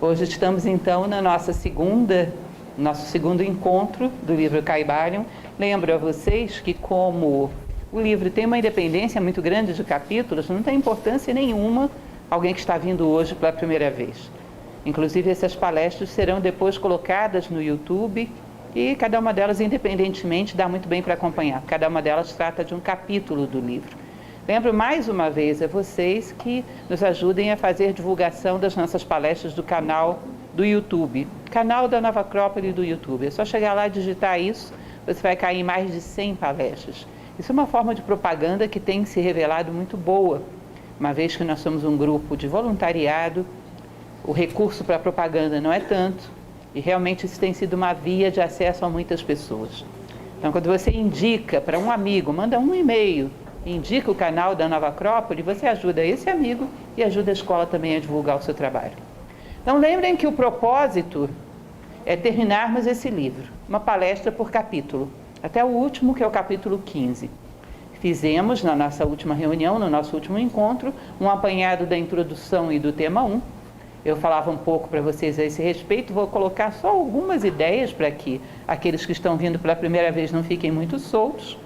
Hoje estamos então no nosso segundo encontro do livro Caibalion. Lembro a vocês que, como o livro tem uma independência muito grande de capítulos, não tem importância nenhuma alguém que está vindo hoje pela primeira vez. Inclusive, essas palestras serão depois colocadas no YouTube e cada uma delas, independentemente, dá muito bem para acompanhar. Cada uma delas trata de um capítulo do livro. Lembro mais uma vez a vocês que nos ajudem a fazer divulgação das nossas palestras do canal do YouTube, canal da Nova Acrópole do YouTube. É só chegar lá e digitar isso, você vai cair em mais de 100 palestras. Isso é uma forma de propaganda que tem se revelado muito boa, uma vez que nós somos um grupo de voluntariado, o recurso para a propaganda não é tanto, e realmente isso tem sido uma via de acesso a muitas pessoas. Então, quando você indica para um amigo, manda um e-mail, indica o canal da Nova Acrópole, você ajuda esse amigo e ajuda a escola também a divulgar o seu trabalho. Então, lembrem que o propósito é terminarmos esse livro, uma palestra por capítulo, até o último, que é o capítulo 15. Fizemos, na nossa última reunião, no nosso último encontro, um apanhado da introdução e do tema 1. Eu falava um pouco para vocês a esse respeito, vou colocar só algumas ideias para que aqueles que estão vindo pela primeira vez não fiquem muito soltos.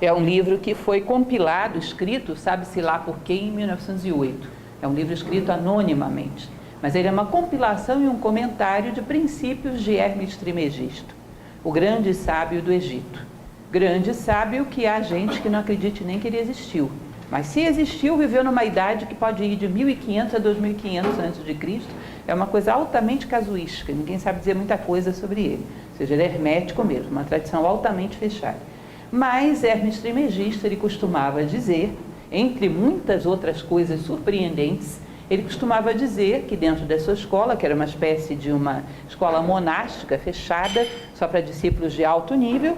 É um livro que foi compilado, escrito, sabe-se lá por quem, em 1908. É um livro escrito anonimamente, mas ele é uma compilação e um comentário de princípios de Hermes Trismegisto, o grande sábio do Egito. Grande sábio que há gente que não acredite nem que ele existiu. Mas se existiu, viveu numa idade que pode ir de 1500 a 2500 a.C. É uma coisa altamente casuística, ninguém sabe dizer muita coisa sobre ele. Ou seja, ele é hermético mesmo, uma tradição altamente fechada. Mas Hermes Trismegisto, ele costumava dizer, entre muitas outras coisas surpreendentes, ele costumava dizer que dentro da sua escola, que era uma espécie de uma escola monástica fechada, só para discípulos de alto nível,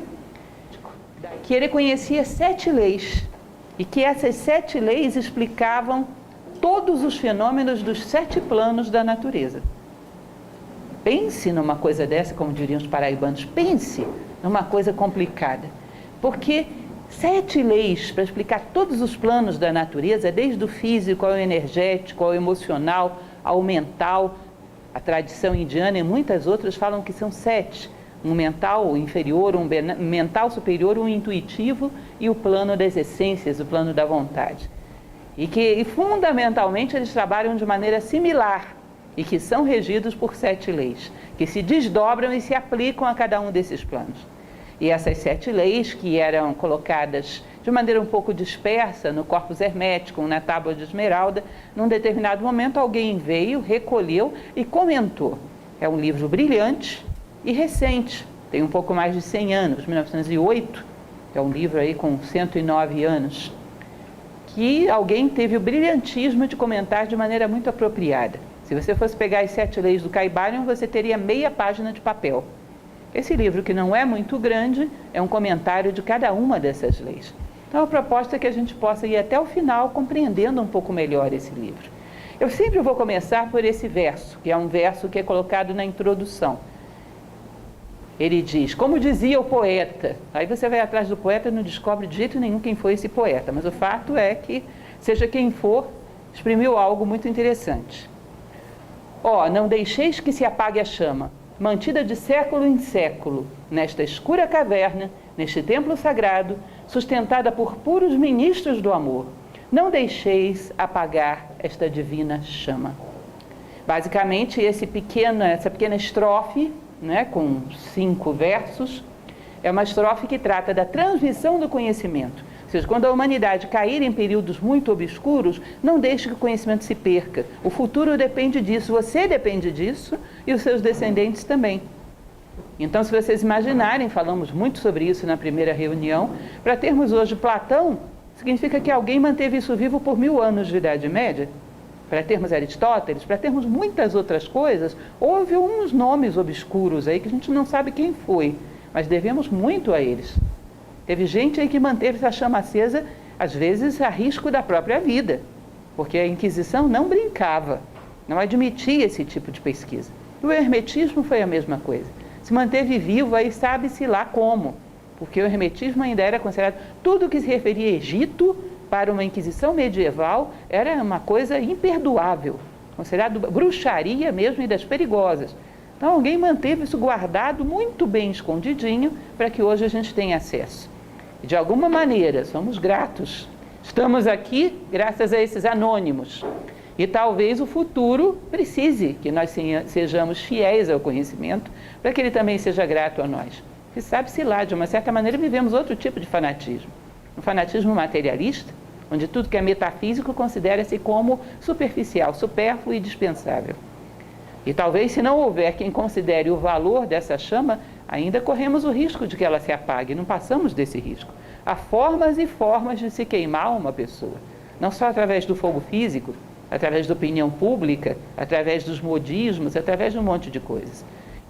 que ele conhecia 7 leis, e que essas 7 leis explicavam todos os fenômenos dos 7 planos da natureza. Pense numa coisa dessa, como diriam os paraibanos, pense numa coisa complicada, porque 7 leis para explicar todos os planos da natureza, desde o físico ao energético, ao emocional, ao mental. A tradição indiana e muitas outras falam que são 7. Um mental inferior, um mental superior, um intuitivo e o plano das essências, o plano da vontade. E fundamentalmente eles trabalham de maneira similar e que são regidos por 7 leis, que se desdobram e se aplicam a cada um desses planos. E essas 7 leis, que eram colocadas de maneira um pouco dispersa no corpus hermético, na tábua de esmeralda, num determinado momento alguém veio, recolheu e comentou. É um livro brilhante e recente, tem um pouco mais de 100 anos, 1908, é um livro aí com 109 anos, que alguém teve o brilhantismo de comentar de maneira muito apropriada. Se você fosse pegar as 7 leis do Caibalion, você teria meia página de papel. Esse livro, que não é muito grande, é um comentário de cada uma dessas leis. Então, a proposta é que a gente possa ir até o final compreendendo um pouco melhor esse livro. Eu sempre vou começar por esse verso, que é um verso que é colocado na introdução. Ele diz, como dizia o poeta. Aí você vai atrás do poeta e não descobre de jeito nenhum quem foi esse poeta, mas o fato é que, seja quem for, exprimiu algo muito interessante. Não deixeis que se apague a chama, mantida de século em século, nesta escura caverna, neste templo sagrado, sustentada por puros ministros do amor. Não deixeis apagar esta divina chama. Basicamente, essa pequena estrofe, com 5 versos, é uma estrofe que trata da transmissão do conhecimento. Ou seja, quando a humanidade cair em períodos muito obscuros, não deixe que o conhecimento se perca. O futuro depende disso, você depende disso e os seus descendentes também. Então, se vocês imaginarem, falamos muito sobre isso na primeira reunião, para termos hoje Platão, significa que alguém manteve isso vivo por 1000 anos de Idade Média. Para termos Aristóteles, para termos muitas outras coisas, houve uns nomes obscuros aí que a gente não sabe quem foi, mas devemos muito a eles. Teve gente aí que manteve essa chama acesa, às vezes a risco da própria vida, porque a Inquisição não brincava, não admitia esse tipo de pesquisa. O hermetismo foi a mesma coisa. Se manteve vivo, aí sabe-se lá como, porque o hermetismo ainda era considerado, tudo que se referia a Egito, para uma Inquisição medieval, era uma coisa imperdoável. considerado bruxaria mesmo e das perigosas. Então alguém manteve isso guardado muito bem escondidinho para que hoje a gente tenha acesso. E de alguma maneira somos gratos. Estamos aqui graças a esses anônimos. E talvez o futuro precise que nós sejamos fiéis ao conhecimento para que ele também seja grato a nós. E sabe-se lá, de uma certa maneira, vivemos outro tipo de fanatismo. Um fanatismo materialista, onde tudo que é metafísico considera-se como superficial, supérfluo e dispensável. E talvez, se não houver quem considere o valor dessa chama, ainda corremos o risco de que ela se apague. Não passamos desse risco. Há formas e formas de se queimar uma pessoa. Não só através do fogo físico, através da opinião pública, através dos modismos, através de um monte de coisas.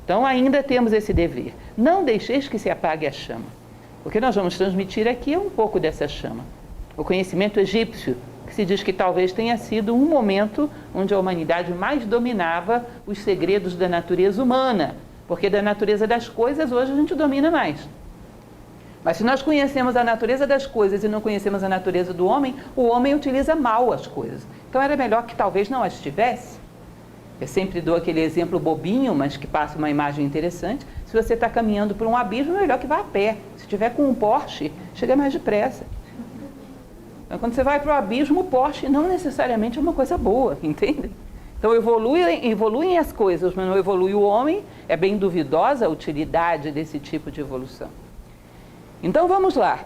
Então ainda temos esse dever. Não deixeis que se apague a chama. O que nós vamos transmitir aqui é um pouco dessa chama. O conhecimento egípcio, que se diz que talvez tenha sido um momento onde a humanidade mais dominava os segredos da natureza humana, porque da natureza das coisas hoje a gente domina mais. Mas se nós conhecemos a natureza das coisas e não conhecemos a natureza do homem, o homem utiliza mal as coisas. Então era melhor que talvez não as tivesse. Eu sempre dou aquele exemplo bobinho, mas que passa uma imagem interessante. Se você está caminhando por um abismo, é melhor que vá a pé. Se tiver com um Porsche, chega mais depressa. Então, quando você vai para o abismo, o Porsche não necessariamente é uma coisa boa, entende? Então evoluem as coisas, mas não evolui o homem. É bem duvidosa a utilidade desse tipo de evolução. Então vamos lá.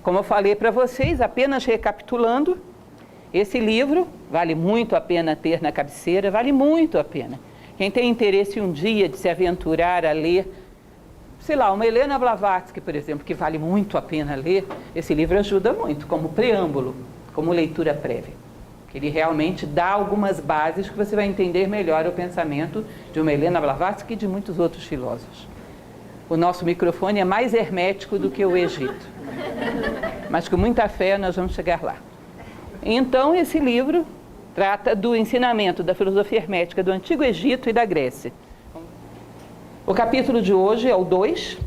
Como eu falei para vocês, apenas recapitulando, esse livro vale muito a pena ter na cabeceira, vale muito a pena. Quem tem interesse um dia de se aventurar a ler, sei lá, uma Helena Blavatsky, por exemplo, que vale muito a pena ler, esse livro ajuda muito, como preâmbulo, como leitura prévia. Ele realmente dá algumas bases que você vai entender melhor o pensamento de uma Helena Blavatsky e de muitos outros filósofos. O nosso microfone é mais hermético do que o Egito, mas com muita fé nós vamos chegar lá. Então, esse livro trata do ensinamento da filosofia hermética do Antigo Egito e da Grécia. O capítulo de hoje é o 2,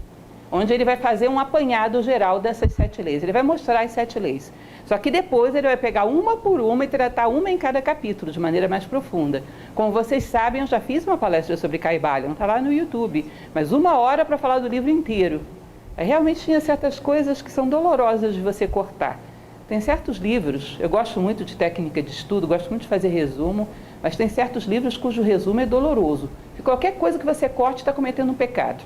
onde ele vai fazer um apanhado geral dessas 7 leis. Ele vai mostrar as 7 leis. Só que depois ele vai pegar uma por uma e tratar uma em cada capítulo, de maneira mais profunda. Como vocês sabem, eu já fiz uma palestra sobre Kybalion, está lá no YouTube, mas 1 hora para falar do livro inteiro. Realmente tinha certas coisas que são dolorosas de você cortar. Tem certos livros, eu gosto muito de técnica de estudo, gosto muito de fazer resumo, mas tem certos livros cujo resumo é doloroso. E qualquer coisa que você corte está cometendo um pecado.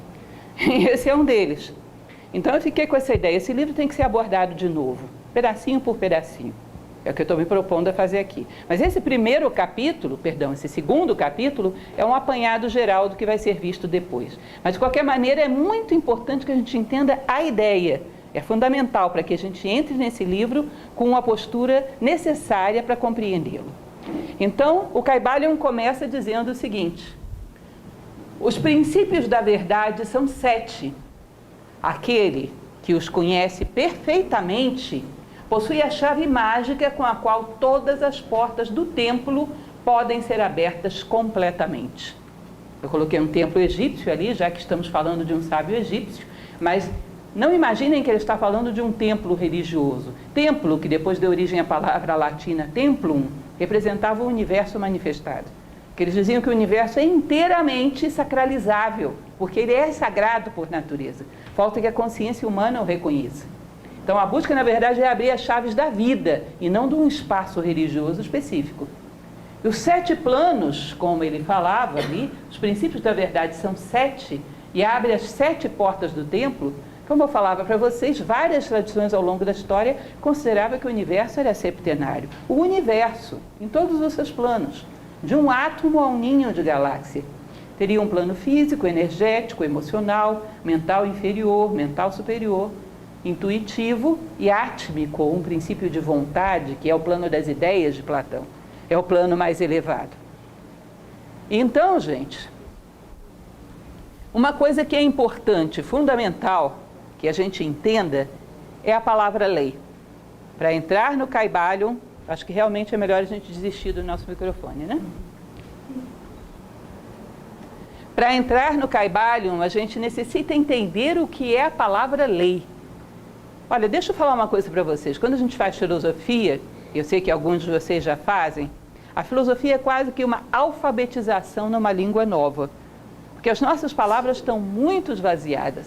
E esse é um deles. Então eu fiquei com essa ideia, esse livro tem que ser abordado de novo, pedacinho por pedacinho. É o que eu estou me propondo a fazer aqui. Mas esse esse segundo capítulo, é um apanhado geral do que vai ser visto depois. Mas de qualquer maneira é muito importante que a gente entenda a ideia. É fundamental para que a gente entre nesse livro com uma postura necessária para compreendê-lo. Então, o Kybalion começa dizendo o seguinte: os princípios da verdade são 7. Aquele que os conhece perfeitamente possui a chave mágica com a qual todas as portas do templo podem ser abertas completamente. Eu coloquei um templo egípcio ali, já que estamos falando de um sábio egípcio, mas não imaginem que ele está falando de um templo religioso. Templo, que depois deu origem à palavra latina templum, representava o universo manifestado. Que eles diziam que o universo é inteiramente sacralizável, porque ele é sagrado por natureza. Falta que a consciência humana o reconheça. Então a busca, na verdade, é abrir as chaves da vida e não de um espaço religioso específico. E os 7 planos, como ele falava ali, os princípios da verdade são 7 e abre as 7 portas do templo. Como eu falava para vocês, várias tradições ao longo da história consideravam que o universo era septenário. O universo, em todos os seus planos, de um átomo a um ninho de galáxia. Teria um plano físico, energético, emocional, mental inferior, mental superior, intuitivo e átmico, um princípio de vontade, que é o plano das ideias de Platão. É o plano mais elevado. Então, gente, uma coisa que é importante, fundamental, que a gente entenda, é a palavra lei. Para entrar no Kybalion, acho que realmente é melhor a gente desistir do nosso microfone, né? Para entrar no Kybalion, a gente necessita entender o que é a palavra lei. Olha, deixa eu falar uma coisa para vocês. Quando a gente faz filosofia, eu sei que alguns de vocês já fazem, A filosofia é quase que uma alfabetização numa língua nova, porque as nossas palavras estão muito esvaziadas.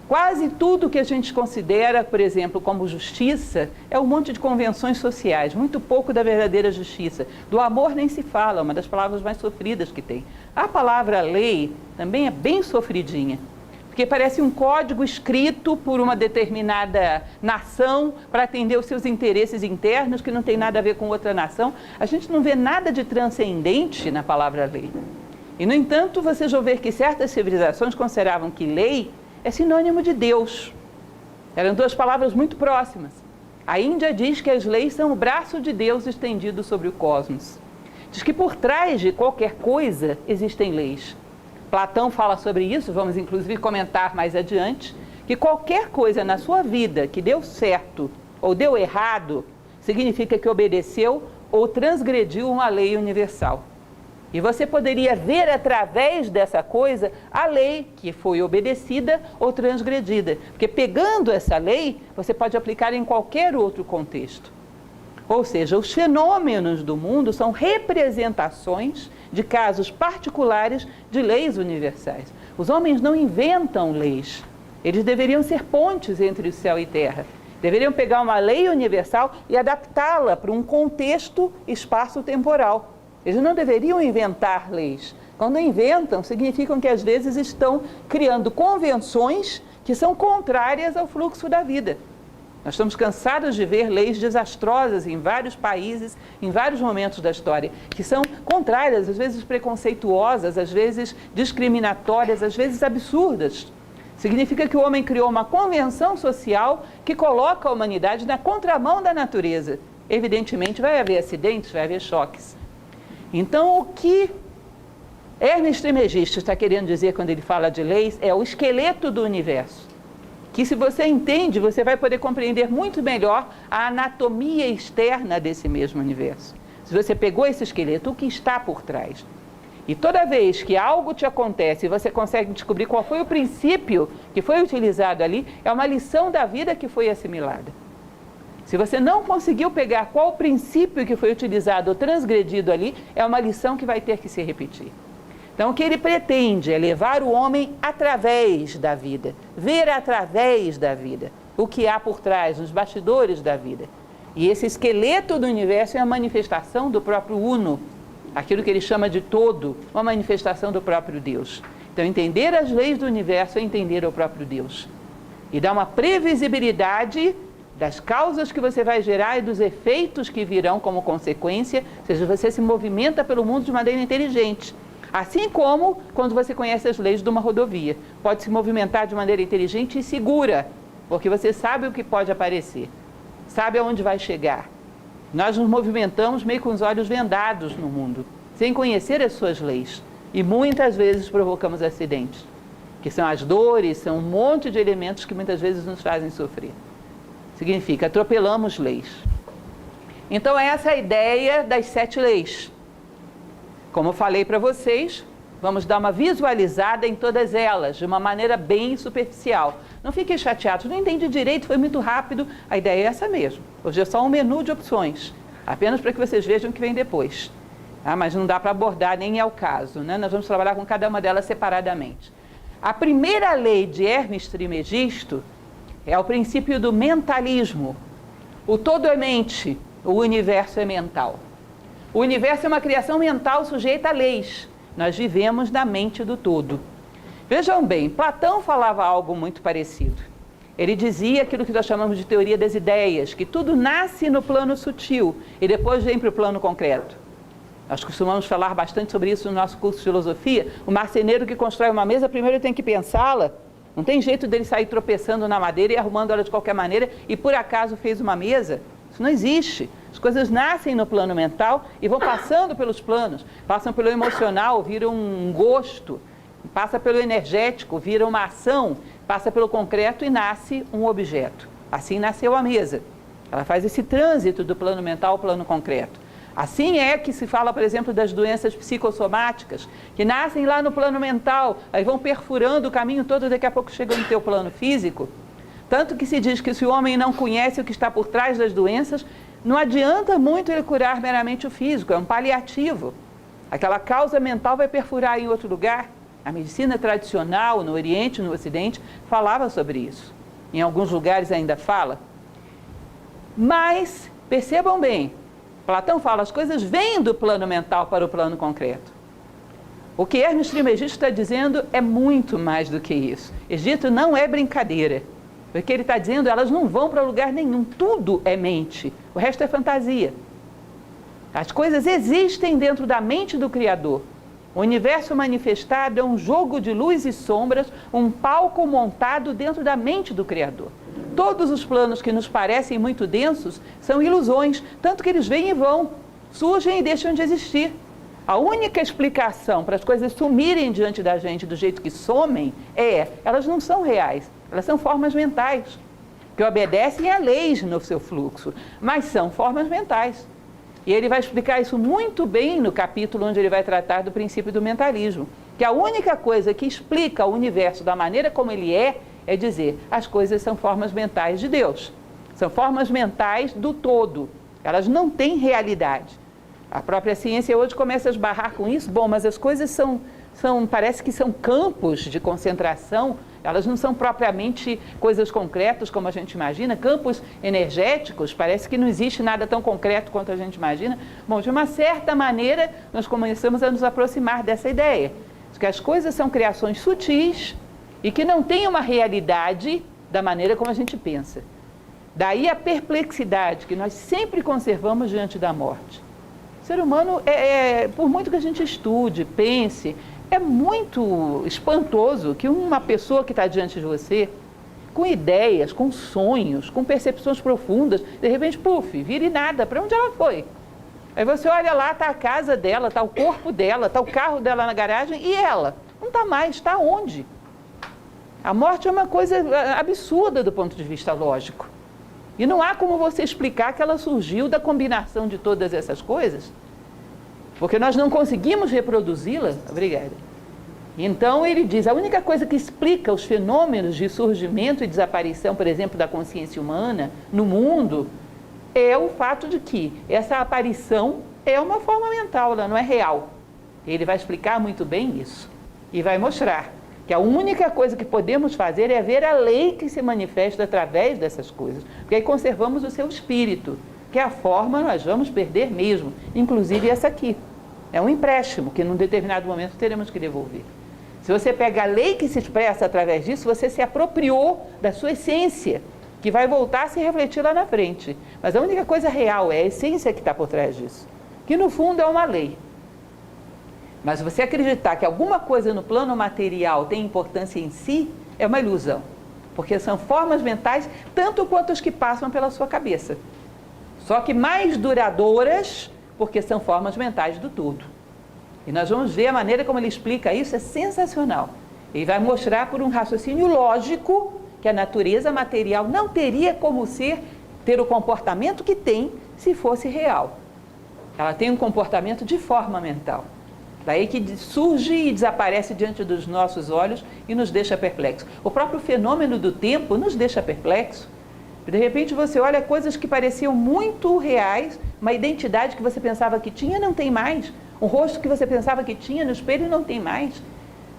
Quase tudo que a gente considera, por exemplo, como justiça, é um monte de convenções sociais, muito pouco da verdadeira justiça. Do amor nem se fala, uma das palavras mais sofridas que tem. A palavra lei também é bem sofridinha, porque parece um código escrito por uma determinada nação para atender os seus interesses internos, que não tem nada a ver com outra nação. A gente não vê nada de transcendente na palavra lei. E, no entanto, vocês vão ver que certas civilizações consideravam que lei é sinônimo de Deus. Eram duas palavras muito próximas. A Índia diz que as leis são o braço de Deus estendido sobre o cosmos. Diz que por trás de qualquer coisa existem leis. Platão fala sobre isso, vamos inclusive comentar mais adiante, que qualquer coisa na sua vida que deu certo ou deu errado, significa que obedeceu ou transgrediu uma lei universal. E você poderia ver através dessa coisa a lei que foi obedecida ou transgredida. Porque pegando essa lei, você pode aplicar em qualquer outro contexto. Ou seja, os fenômenos do mundo são representações de casos particulares de leis universais. Os homens não inventam leis. Eles deveriam ser pontes entre o céu e terra. Deveriam pegar uma lei universal e adaptá-la para um contexto espaço-temporal. Eles não deveriam inventar leis. Quando inventam, significam que às vezes estão criando convenções que são contrárias ao fluxo da vida. Nós estamos cansados de ver leis desastrosas em vários países, em vários momentos da história, que são contrárias, às vezes preconceituosas, às vezes discriminatórias, às vezes absurdas. Significa que o homem criou uma convenção social que coloca a humanidade na contramão da natureza. Evidentemente vai haver acidentes, vai haver choques. Então, o que Hermes Trismegisto está querendo dizer quando ele fala de leis é o esqueleto do universo. Que se você entende, você vai poder compreender muito melhor a anatomia externa desse mesmo universo. Se você pegou esse esqueleto, o que está por trás? E toda vez que algo te acontece e você consegue descobrir qual foi o princípio que foi utilizado ali, é uma lição da vida que foi assimilada. Se você não conseguiu pegar qual o princípio que foi utilizado ou transgredido ali, é uma lição que vai ter que se repetir. Então, o que ele pretende é levar o homem através da vida, ver através da vida, o que há por trás, nos bastidores da vida. E esse esqueleto do universo é a manifestação do próprio Uno, aquilo que ele chama de todo, uma manifestação do próprio Deus. Então, entender as leis do universo é entender o próprio Deus. E dá uma previsibilidade das causas que você vai gerar e dos efeitos que virão como consequência, ou seja, você se movimenta pelo mundo de maneira inteligente. Assim como quando você conhece as leis de uma rodovia. Pode se movimentar de maneira inteligente e segura, porque você sabe o que pode aparecer, sabe aonde vai chegar. Nós nos movimentamos meio com os olhos vendados no mundo, sem conhecer as suas leis. E muitas vezes provocamos acidentes, que são as dores, são um monte de elementos que muitas vezes nos fazem sofrer. Significa, atropelamos leis. Então, essa é a ideia das 7 leis. Como eu falei para vocês, vamos dar uma visualizada em todas elas, de uma maneira bem superficial. Não fiquem chateados, não entendi direito, foi muito rápido. A ideia é essa mesmo. Hoje é só um menu de opções, apenas para que vocês vejam o que vem depois. Mas não dá para abordar, nem é o caso, né? Nós vamos trabalhar com cada uma delas separadamente. A primeira lei de Hermes Trismegisto é o princípio do mentalismo. O todo é mente, o universo é mental. O universo é uma criação mental sujeita a leis. Nós vivemos na mente do todo. Vejam bem, Platão falava algo muito parecido. Ele dizia aquilo que nós chamamos de teoria das ideias, que tudo nasce no plano sutil e depois vem para o plano concreto. Nós costumamos falar bastante sobre isso no nosso curso de filosofia. O marceneiro que constrói uma mesa, primeiro tem que pensá-la. Não tem jeito dele sair tropeçando na madeira e arrumando ela de qualquer maneira e por acaso fez uma mesa. Isso não existe. As coisas nascem no plano mental e vão passando pelos planos. Passam pelo emocional, viram um gosto. Passa pelo energético, vira uma ação. Passa pelo concreto e nasce um objeto. Assim nasceu a mesa. Ela faz esse trânsito do plano mental ao plano concreto. Assim é que se fala, por exemplo, das doenças psicossomáticas, que nascem lá no plano mental, aí vão perfurando o caminho todo, daqui a pouco chegam no teu plano físico. Tanto que se diz que se o homem não conhece o que está por trás das doenças, Não adianta muito ele curar meramente o físico, é um paliativo. Aquela causa mental vai perfurar em outro lugar. A medicina tradicional, no Oriente e no Ocidente, falava sobre isso. Em alguns lugares ainda fala. Mas, percebam bem, Platão fala, as coisas vêm do plano mental para o plano concreto. O que Hermes Trismegisto está dizendo é muito mais do que isso. Egito não é brincadeira. O que ele está dizendo, elas não vão para lugar nenhum. Tudo é mente, o resto é fantasia. As coisas existem dentro da mente do Criador. O universo manifestado é um jogo de luz e sombras, um palco montado dentro da mente do Criador. Todos os planos que nos parecem muito densos são ilusões, tanto que eles vêm e vão, surgem e deixam de existir. A única explicação para as coisas sumirem diante da gente do jeito que somem elas não são reais, elas são formas mentais, que obedecem a leis no seu fluxo, mas são formas mentais. E ele vai explicar isso muito bem no capítulo onde ele vai tratar do princípio do mentalismo, que a única coisa que explica o universo da maneira como ele é dizer, as coisas são formas mentais de Deus, são formas mentais do todo, elas não têm realidade. A própria ciência hoje começa a esbarrar com isso, mas as coisas parece que são campos de concentração, elas não são propriamente coisas concretas como a gente imagina, campos energéticos, parece que não existe nada tão concreto quanto a gente imagina. Bom, de uma certa maneira, nós começamos a nos aproximar dessa ideia, de que as coisas são criações sutis e que não têm uma realidade da maneira como a gente pensa. Daí a perplexidade que nós sempre conservamos diante da morte. O ser humano, por muito que a gente estude, pense, é muito espantoso que uma pessoa que está diante de você, com ideias, com sonhos, com percepções profundas, de repente, vire nada, para onde ela foi? Aí você olha lá, está a casa dela, está o corpo dela, está o carro dela na garagem, e ela? Não está mais, está onde? A morte é uma coisa absurda do ponto de vista lógico. E não há como você explicar que ela surgiu da combinação de todas essas coisas, porque nós não conseguimos reproduzi-la. Obrigada. Então ele diz, a única coisa que explica os fenômenos de surgimento e desaparição, por exemplo, da consciência humana no mundo, é o fato de que essa aparição é uma forma mental, ela não é real. Ele vai explicar muito bem isso e vai mostrar que a única coisa que podemos fazer é ver a lei que se manifesta através dessas coisas, porque aí conservamos o seu espírito, que é a forma nós vamos perder mesmo, inclusive essa aqui. É um empréstimo que num determinado momento teremos que devolver. Se você pega a lei que se expressa através disso, você se apropriou da sua essência, que vai voltar a se refletir lá na frente. Mas a única coisa real é a essência que está por trás disso, que no fundo é uma lei. Mas você acreditar que alguma coisa no plano material tem importância em si, é uma ilusão. Porque são formas mentais, tanto quanto as que passam pela sua cabeça. Só que mais duradouras, porque são formas mentais do todo. E nós vamos ver a maneira como ele explica isso, é sensacional. Ele vai mostrar por um raciocínio lógico que a natureza material não teria como ter o comportamento que tem se fosse real. Ela tem um comportamento de forma mental. Daí que surge e desaparece diante dos nossos olhos e nos deixa perplexos. O próprio fenômeno do tempo nos deixa perplexos. De repente você olha coisas que pareciam muito reais, uma identidade que você pensava que tinha, não tem mais. Um rosto que você pensava que tinha no espelho, não tem mais.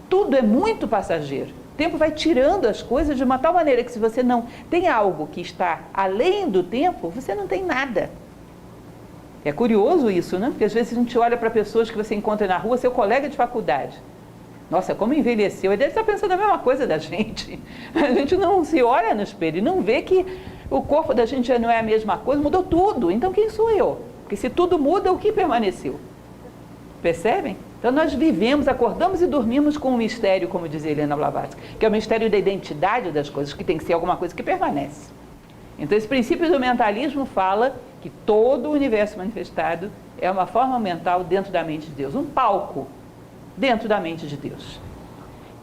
Tudo é muito passageiro. O tempo vai tirando as coisas de uma tal maneira que se você não tem algo que está além do tempo, você não tem nada. É curioso isso, né? Porque às vezes a gente olha para pessoas que você encontra na rua, seu colega de faculdade. Nossa, como envelheceu. Ele deve estar pensando a mesma coisa da gente. A gente não se olha no espelho e não vê que o corpo da gente já não é a mesma coisa, mudou tudo. Então quem sou eu? Porque se tudo muda, o que permaneceu? Percebem? Então nós vivemos, acordamos e dormimos com um mistério, como dizia Helena Blavatsky, que é o mistério da identidade das coisas, que tem que ser alguma coisa que permanece. Então esse princípio do mentalismo fala que todo o universo manifestado é uma forma mental dentro da mente de Deus, um palco dentro da mente de Deus.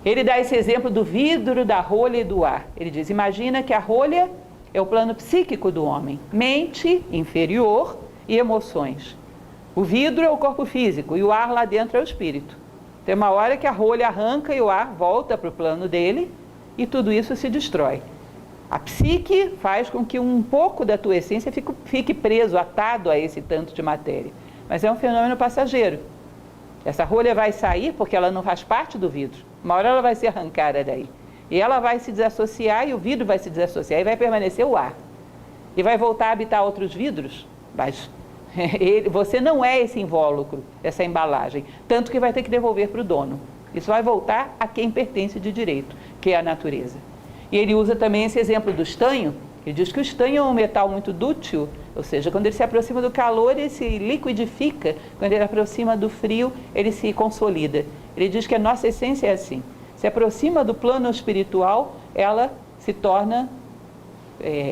Ele dá esse exemplo do vidro, da rolha e do ar. Ele diz, imagina que a rolha é o plano psíquico do homem, mente inferior e emoções. O vidro é o corpo físico e o ar lá dentro é o espírito. Tem uma hora que a rolha arranca e o ar volta para o plano dele e tudo isso se destrói. A psique faz com que um pouco da tua essência fique preso, atado a esse tanto de matéria. Mas é um fenômeno passageiro. Essa rolha vai sair porque ela não faz parte do vidro. Uma hora ela vai ser arrancada daí. E ela vai se desassociar e o vidro vai se desassociar e vai permanecer o ar. E vai voltar a habitar outros vidros, mas você não é esse invólucro, essa embalagem. Tanto que vai ter que devolver para o dono. Isso vai voltar a quem pertence de direito, que é a natureza. E ele usa também esse exemplo do estanho. Ele diz que o estanho é um metal muito dúctil, ou seja, quando ele se aproxima do calor, ele se liquidifica, quando ele se aproxima do frio, ele se consolida. Ele diz que a nossa essência é assim. Se aproxima do plano espiritual, ela se torna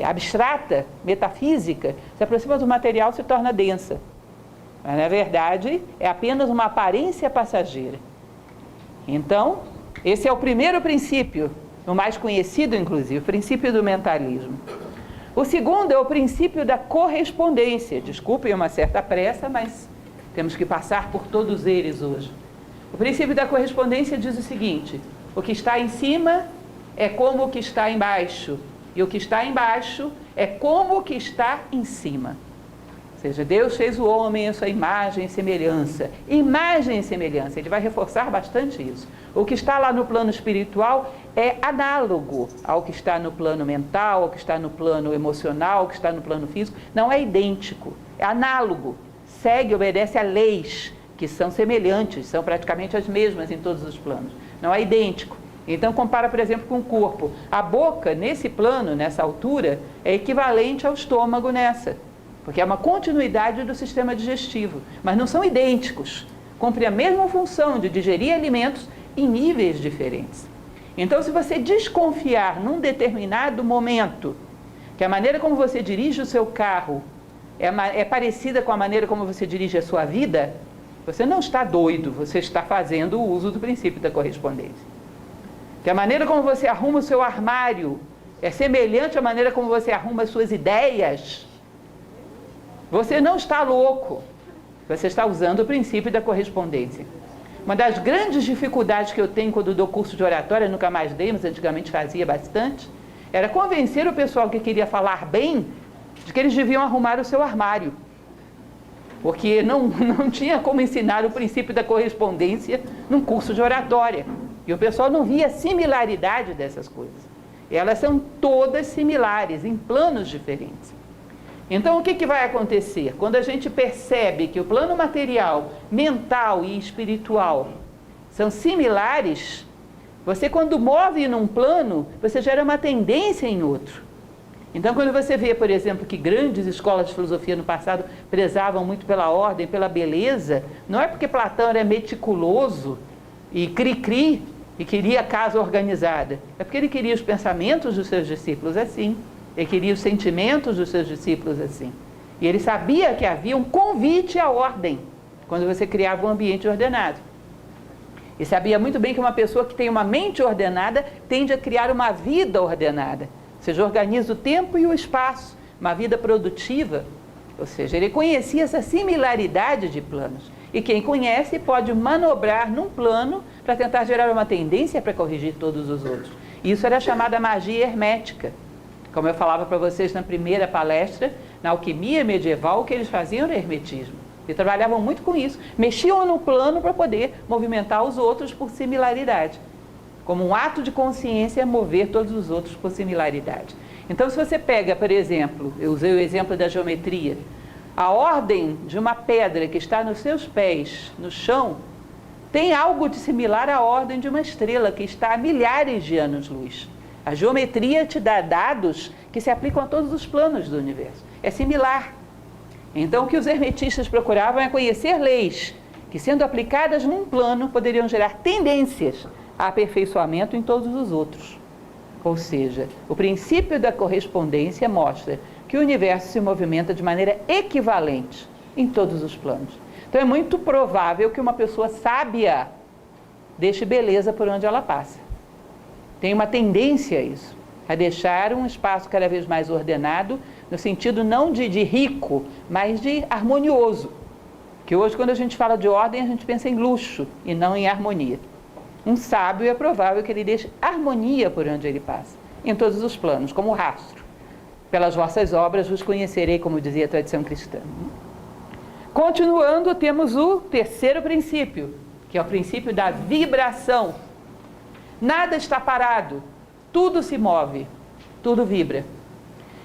abstrata, metafísica, se aproxima do material, se torna densa. Mas, na verdade, é apenas uma aparência passageira. Então, esse é o primeiro princípio, o mais conhecido, inclusive, o princípio do mentalismo. O segundo é o princípio da correspondência. Desculpem uma certa pressa, mas temos que passar por todos eles hoje. O princípio da correspondência diz o seguinte: o que está em cima é como o que está embaixo, e o que está embaixo é como o que está em cima. Ou seja, Deus fez o homem a sua imagem e semelhança. Imagem e semelhança, ele vai reforçar bastante isso. O que está lá no plano espiritual é análogo ao que está no plano mental, ao que está no plano emocional, ao que está no plano físico. Não é idêntico, é análogo. Segue, obedece a leis que são semelhantes, são praticamente as mesmas em todos os planos. Não é idêntico. Então, compara, por exemplo, com o corpo. A boca, nesse plano, nessa altura, é equivalente ao estômago nessa. Porque é uma continuidade do sistema digestivo, mas não são idênticos. Cumprem a mesma função de digerir alimentos em níveis diferentes. Então, se você desconfiar num determinado momento que a maneira como você dirige o seu carro é parecida com a maneira como você dirige a sua vida, você não está doido, você está fazendo o uso do princípio da correspondência. Que a maneira como você arruma o seu armário é semelhante à maneira como você arruma as suas ideias, você não está louco, você está usando o princípio da correspondência. Uma das grandes dificuldades que eu tenho quando dou curso de oratória, nunca mais dei, mas antigamente fazia bastante, era convencer o pessoal que queria falar bem de que eles deviam arrumar o seu armário. Porque não tinha como ensinar o princípio da correspondência num curso de oratória. E o pessoal não via a similaridade dessas coisas. Elas são todas similares, em planos diferentes. Então, o que vai acontecer? Quando a gente percebe que o plano material, mental e espiritual são similares, você, quando move num plano, você gera uma tendência em outro. Então, quando você vê, por exemplo, que grandes escolas de filosofia no passado prezavam muito pela ordem, pela beleza, não é porque Platão era meticuloso e cri-cri e queria a casa organizada, é porque ele queria os pensamentos dos seus discípulos assim. Ele queria os sentimentos dos seus discípulos assim. E ele sabia que havia um convite à ordem, quando você criava um ambiente ordenado. E sabia muito bem que uma pessoa que tem uma mente ordenada tende a criar uma vida ordenada. Ou seja, organiza o tempo e o espaço, uma vida produtiva. Ou seja, ele conhecia essa similaridade de planos. E quem conhece pode manobrar num plano para tentar gerar uma tendência para corrigir todos os outros. Isso era chamada magia hermética. Como eu falava para vocês na primeira palestra, na alquimia medieval, o que eles faziam era hermetismo. E trabalhavam muito com isso. Mexiam no plano para poder movimentar os outros por similaridade. Como um ato de consciência, mover todos os outros por similaridade. Então, se você pega, por exemplo, eu usei o exemplo da geometria, a ordem de uma pedra que está nos seus pés, no chão, tem algo de similar à ordem de uma estrela que está a milhares de anos-luz. A geometria te dá dados que se aplicam a todos os planos do universo. É similar. Então, o que os hermetistas procuravam é conhecer leis que, sendo aplicadas num plano, poderiam gerar tendências a aperfeiçoamento em todos os outros. Ou seja, o princípio da correspondência mostra que o universo se movimenta de maneira equivalente em todos os planos. Então, é muito provável que uma pessoa sábia deixe beleza por onde ela passa. Tem uma tendência a isso, a deixar um espaço cada vez mais ordenado, no sentido não de rico, mas de harmonioso. Que hoje, quando a gente fala de ordem, a gente pensa em luxo e não em harmonia. Um sábio é provável que ele deixe harmonia por onde ele passa. em todos os planos, como rastro. Pelas vossas obras vos conhecerei, como dizia a tradição cristã. Continuando, temos o terceiro princípio, que é o princípio da vibração. Nada está parado, tudo se move, tudo vibra.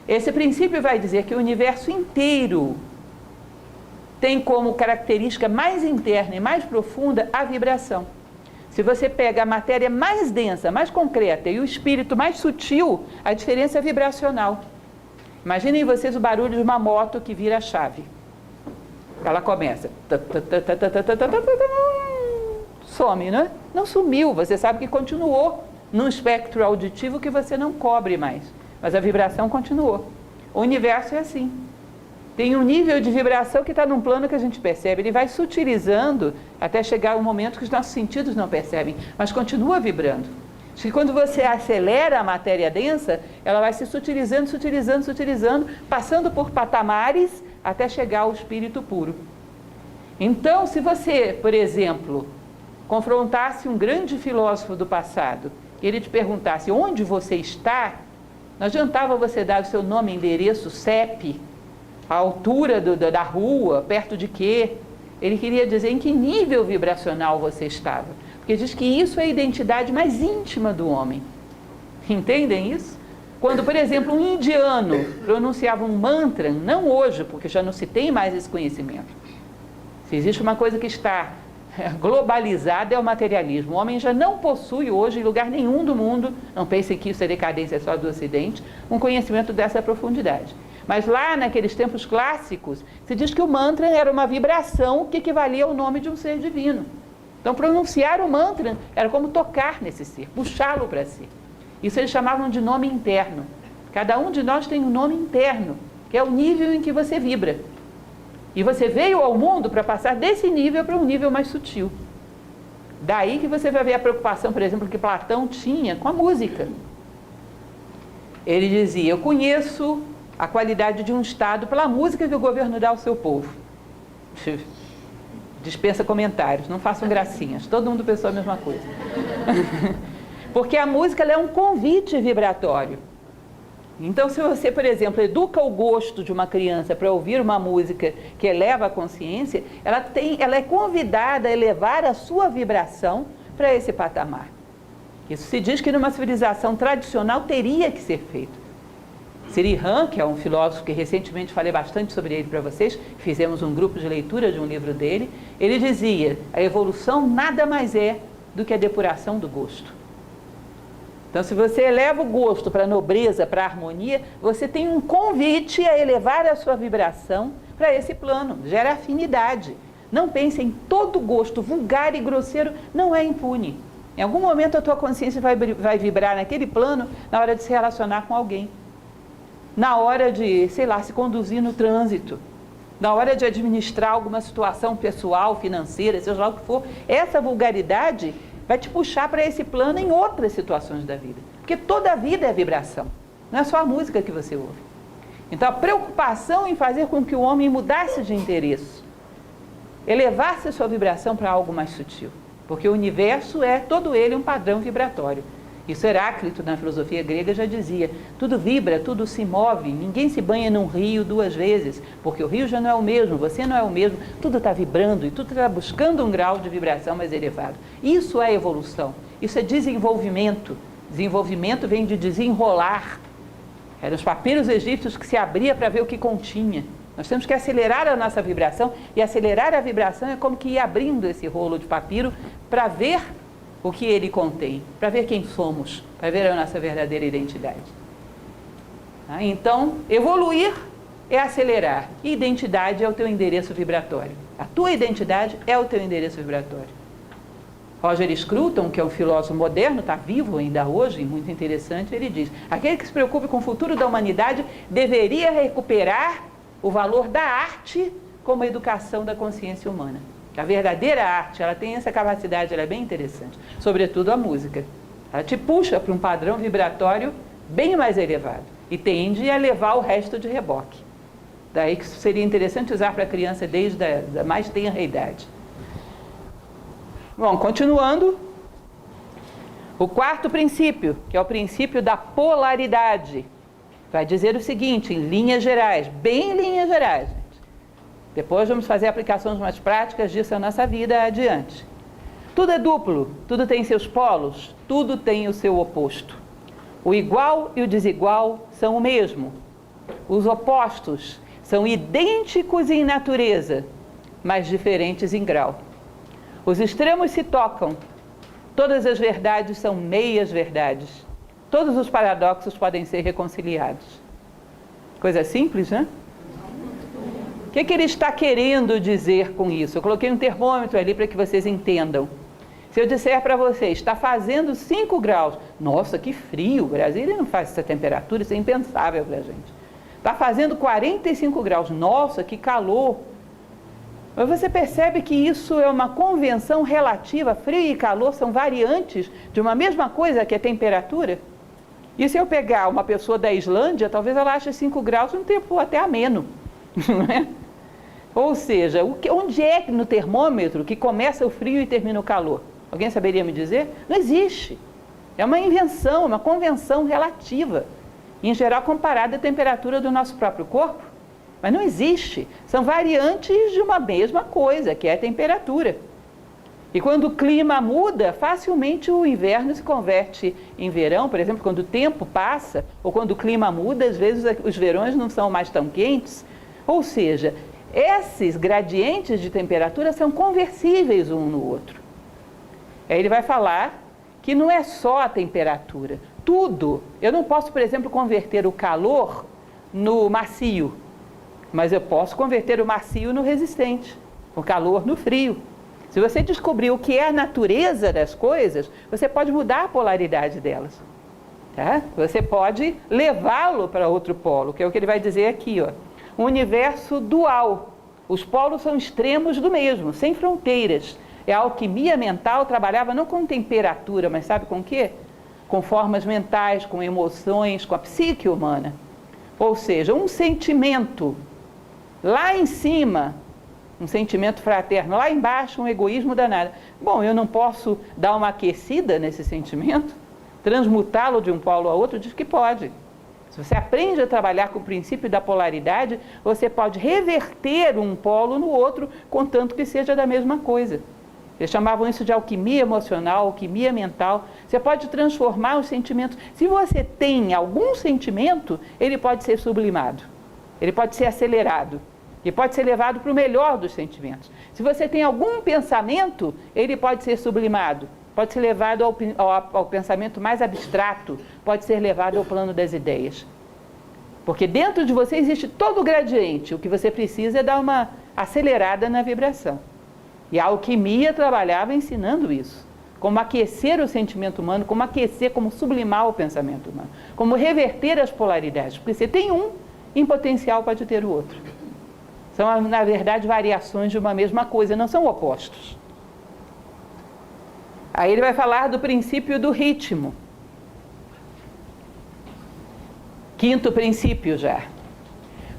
Esse princípio vai dizer que o universo inteiro tem como característica mais interna e mais profunda a vibração. Se você pega a matéria mais densa, mais concreta e o espírito mais sutil, a diferença é vibracional. Imaginem vocês o barulho de uma moto que vira a chave. Ela começa. Some, não é? Não sumiu, você sabe que continuou num espectro auditivo que você não cobre mais. Mas a vibração continuou. O universo é assim. Tem um nível de vibração que está num plano que a gente percebe. Ele vai sutilizando até chegar um momento que os nossos sentidos não percebem, mas continua vibrando. Que quando você acelera a matéria densa, ela vai se sutilizando, sutilizando, sutilizando, passando por patamares até chegar ao espírito puro. Então, se você, por exemplo, confrontasse um grande filósofo do passado e ele te perguntasse onde você está, não adiantava você dar o seu nome, endereço, CEP, a altura da rua, perto de quê? Ele queria dizer em que nível vibracional você estava. Porque diz que isso é a identidade mais íntima do homem. Entendem isso? Quando, por exemplo, um indiano pronunciava um mantra, não hoje, porque já não se tem mais esse conhecimento. Se existe uma coisa que está globalizada é o materialismo. O homem já não possui hoje, em lugar nenhum do mundo, não pensem que isso é decadência só do Ocidente, um conhecimento dessa profundidade. Mas lá, naqueles tempos clássicos, se diz que o mantra era uma vibração que equivalia ao nome de um ser divino. Então, pronunciar o mantra era como tocar nesse ser, puxá-lo para si. Isso eles chamavam de nome interno. Cada um de nós tem um nome interno, que é o nível em que você vibra. E você veio ao mundo para passar desse nível para um nível mais sutil. Daí que você vai ver a preocupação, por exemplo, que Platão tinha com a música. Ele dizia, eu conheço a qualidade de um Estado pela música que o governo dá ao seu povo. Dispensa comentários, não façam gracinhas, todo mundo pensou a mesma coisa. Porque a música ela é um convite vibratório. Então, se você, por exemplo, educa o gosto de uma criança para ouvir uma música que eleva a consciência, ela é convidada a elevar a sua vibração para esse patamar. Isso se diz que numa civilização tradicional teria que ser feito. Sri Han, que é um filósofo que recentemente falei bastante sobre ele para vocês, fizemos um grupo de leitura de um livro dele, ele dizia, a evolução nada mais é do que a depuração do gosto. Então, se você eleva o gosto para a nobreza, para a harmonia, você tem um convite a elevar a sua vibração para esse plano, gera afinidade. Não pense em todo gosto vulgar e grosseiro, não é impune. Em algum momento a tua consciência vai vibrar naquele plano na hora de se relacionar com alguém. Na hora de, sei lá, se conduzir no trânsito, na hora de administrar alguma situação pessoal, financeira, seja lá o que for, essa vulgaridade vai te puxar para esse plano em outras situações da vida. Porque toda a vida é vibração, não é só a música que você ouve. Então a preocupação em fazer com que o homem mudasse de interesse, elevasse a sua vibração para algo mais sutil, porque o universo é todo ele um padrão vibratório. Isso Heráclito, na filosofia grega, já dizia, tudo vibra, tudo se move, ninguém se banha num rio duas vezes, porque o rio já não é o mesmo, você não é o mesmo, tudo está vibrando e tudo está buscando um grau de vibração mais elevado. Isso é evolução, isso é desenvolvimento. Desenvolvimento vem de desenrolar. Eram os papiros egípcios que se abria para ver o que continha. Nós temos que acelerar a nossa vibração, e acelerar a vibração é como que ir abrindo esse rolo de papiro para ver o que ele contém, para ver quem somos, para ver a nossa verdadeira identidade. Então, evoluir é acelerar, e identidade é o teu endereço vibratório. A tua identidade é o teu endereço vibratório. Roger Scruton, que é um filósofo moderno, está vivo ainda hoje, muito interessante, ele diz, aquele que se preocupe com o futuro da humanidade deveria recuperar o valor da arte como educação da consciência humana. A verdadeira arte, ela tem essa capacidade, ela é bem interessante, sobretudo a música. Ela te puxa para um padrão vibratório bem mais elevado e tende a levar o resto de reboque. Daí que isso seria interessante usar para a criança desde a mais tenra idade. Bom, continuando, O quarto princípio, que é o princípio da polaridade, vai dizer o seguinte, em linhas gerais, bem em linhas gerais, gente. Depois vamos fazer aplicações mais práticas disso na nossa vida adiante. Tudo é duplo, tudo tem seus polos, tudo tem o seu oposto. O igual e o desigual são o mesmo. Os opostos são idênticos em natureza, mas diferentes em grau. Os extremos se tocam. Todas as verdades são meias verdades. Todos os paradoxos podem ser reconciliados. Coisa simples, né? O que ele está querendo dizer com isso? Eu coloquei um termômetro ali para que vocês entendam. Se eu disser para vocês, está fazendo 5 graus. Nossa, que frio! O Brasil não faz essa temperatura, isso é impensável para a gente. Está fazendo 45 graus. Nossa, que calor! Mas você percebe que isso é uma convenção relativa, frio e calor são variantes de uma mesma coisa que é temperatura? E se eu pegar uma pessoa da Islândia, talvez ela ache 5 graus um tempo até ameno, não é? Ou seja, onde é no termômetro que começa o frio e termina o calor? Alguém saberia me dizer? Não existe. É uma invenção, uma convenção relativa, em geral comparada à temperatura do nosso próprio corpo. Mas não existe. São variantes de uma mesma coisa, que é a temperatura. E quando o clima muda, facilmente o inverno se converte em verão. Por exemplo, quando o tempo passa, ou quando o clima muda, às vezes os verões não são mais tão quentes. Ou seja, esses gradientes de temperatura são conversíveis um no outro. Aí ele vai falar que não é só a temperatura. Tudo. Eu não posso, por exemplo, converter o calor no macio. Mas eu posso converter o macio no resistente, o calor no frio. Se você descobrir o que é a natureza das coisas, você pode mudar a polaridade delas. Tá? Você pode levá-lo para outro polo, que é o que ele vai dizer aqui. Ó. Um universo dual. Os polos são extremos do mesmo, sem fronteiras. A alquimia mental trabalhava não com temperatura, mas sabe com o quê? Com formas mentais, com emoções, com a psique humana. Ou seja, um sentimento lá em cima, um sentimento fraterno, lá embaixo um egoísmo danado. Bom, eu não posso dar uma aquecida nesse sentimento, transmutá-lo de um polo a outro? Diz que pode. Se você aprende a trabalhar com o princípio da polaridade, você pode reverter um polo no outro, contanto que seja da mesma coisa. Eles chamavam isso de alquimia emocional, alquimia mental. Você pode transformar os sentimentos. Se você tem algum sentimento, ele pode ser sublimado. Ele pode ser acelerado. E pode ser levado para o melhor dos sentimentos. Se você tem algum pensamento, ele pode ser sublimado. Pode ser levado ao pensamento mais abstrato. Pode ser levado ao plano das ideias. Porque dentro de você existe todo o gradiente. O que você precisa é dar uma acelerada na vibração. E a alquimia trabalhava ensinando isso. Como aquecer o sentimento humano, como aquecer, como sublimar o pensamento humano. Como reverter as polaridades. Porque você tem um, em potencial pode ter o outro. São, na verdade, variações de uma mesma coisa, não são opostos. Aí ele vai falar do princípio do ritmo. Quinto princípio já.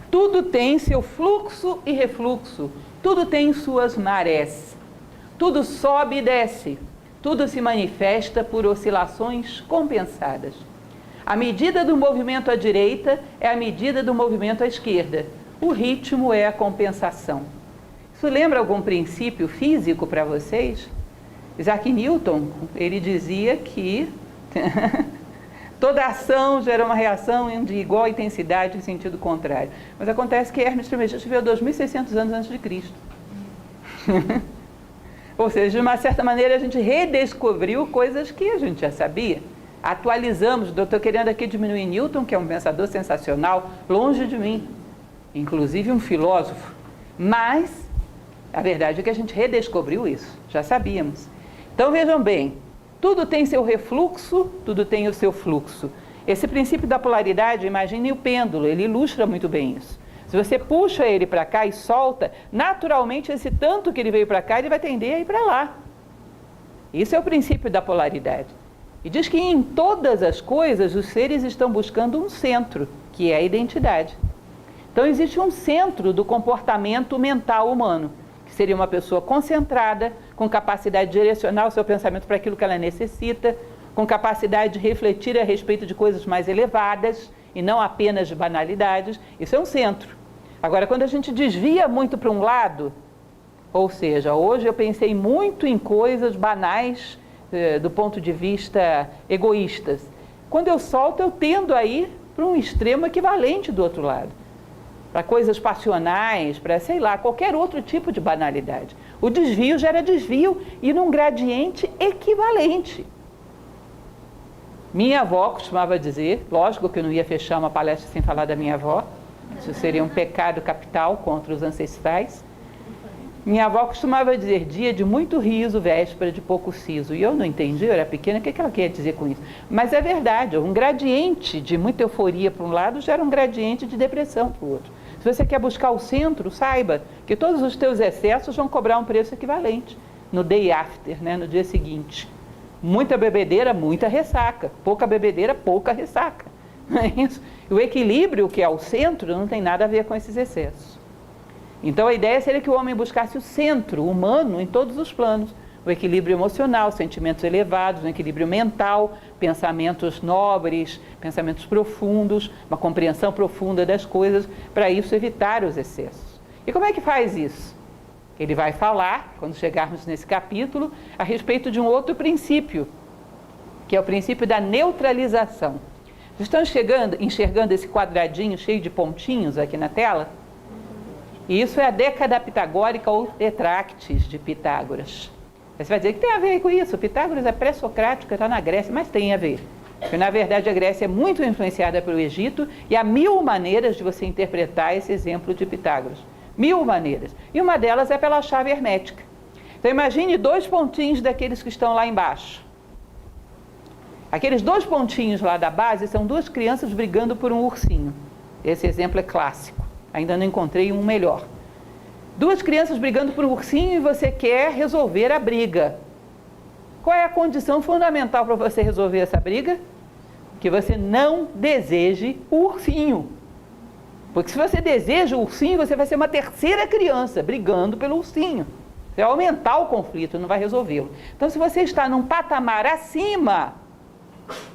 Tudo tem seu fluxo e refluxo. Tudo tem suas marés. Tudo sobe e desce. Tudo se manifesta por oscilações compensadas. A medida do movimento à direita é a medida do movimento à esquerda. O ritmo é a compensação. Isso lembra algum princípio físico para vocês? Isaac Newton, ele dizia que toda ação gera uma reação de igual intensidade em sentido contrário. Mas acontece que Hermes Trismegisto viveu 2.600 anos antes de Cristo. Ou seja, de uma certa maneira a gente redescobriu coisas que a gente já sabia. Atualizamos. Estou querendo aqui diminuir Newton, que é um pensador sensacional, longe de mim. Inclusive um filósofo. Mas a verdade é que a gente redescobriu isso. Já sabíamos. Então vejam bem. Tudo tem seu refluxo, tudo tem o seu fluxo. Esse princípio da polaridade, imagine o pêndulo, ele ilustra muito bem isso. Se você puxa ele para cá e solta, naturalmente esse tanto que ele veio para cá, ele vai tender a ir para lá. Isso é o princípio da polaridade. E diz que em todas as coisas os seres estão buscando um centro, que é a identidade. Então existe um centro do comportamento mental humano, que seria uma pessoa concentrada, com capacidade de direcionar o seu pensamento para aquilo que ela necessita, com capacidade de refletir a respeito de coisas mais elevadas e não apenas de banalidades. Isso é um centro. Agora, quando a gente desvia muito para um lado, ou seja, hoje eu pensei muito em coisas banais do ponto de vista egoístas. Quando eu solto, eu tendo a ir para um extremo equivalente do outro lado. Para coisas passionais, para, sei lá, qualquer outro tipo de banalidade. O desvio gera desvio e num gradiente equivalente. Minha avó costumava dizer, lógico que eu não ia fechar uma palestra sem falar da minha avó, isso seria um pecado capital contra os ancestrais. Minha avó costumava dizer, dia de muito riso, véspera de pouco siso. E eu não entendi, eu era pequena, o que ela quer dizer com isso? Mas é verdade, um gradiente de muita euforia para um lado gera um gradiente de depressão para o outro. Se você quer buscar o centro, saiba que todos os teus excessos vão cobrar um preço equivalente no day after, né, no dia seguinte. Muita bebedeira, muita ressaca. Pouca bebedeira, pouca ressaca. Não é isso? O equilíbrio, que é o centro, não tem nada a ver com esses excessos. Então a ideia seria que o homem buscasse o centro humano em todos os planos. O equilíbrio emocional, sentimentos elevados, um equilíbrio mental, pensamentos nobres, pensamentos profundos, uma compreensão profunda das coisas, para isso evitar os excessos. E como é que faz isso? Ele vai falar, quando chegarmos nesse capítulo, a respeito de um outro princípio, que é o princípio da neutralização. Vocês estão enxergando esse quadradinho cheio de pontinhos aqui na tela? E isso é a década pitagórica ou Tetractis de Pitágoras. Você vai dizer que tem a ver com isso, Pitágoras é pré-socrático, está na Grécia, mas tem a ver. Porque, na verdade, a Grécia é muito influenciada pelo Egito e há 1000 maneiras de você interpretar esse exemplo de Pitágoras. 1000 maneiras. E uma delas é pela chave hermética. Então, imagine 2 pontinhos daqueles que estão lá embaixo. Aqueles 2 pontinhos lá da base são 2 crianças brigando por um ursinho. Esse exemplo é clássico. Ainda não encontrei um melhor. 2 crianças brigando por um ursinho e você quer resolver a briga. Qual é a condição fundamental para você resolver essa briga? Que você não deseje o ursinho. Porque se você deseja o ursinho, você vai ser uma terceira criança brigando pelo ursinho. Você vai aumentar o conflito, não vai resolvê-lo. Então, se você está num patamar acima,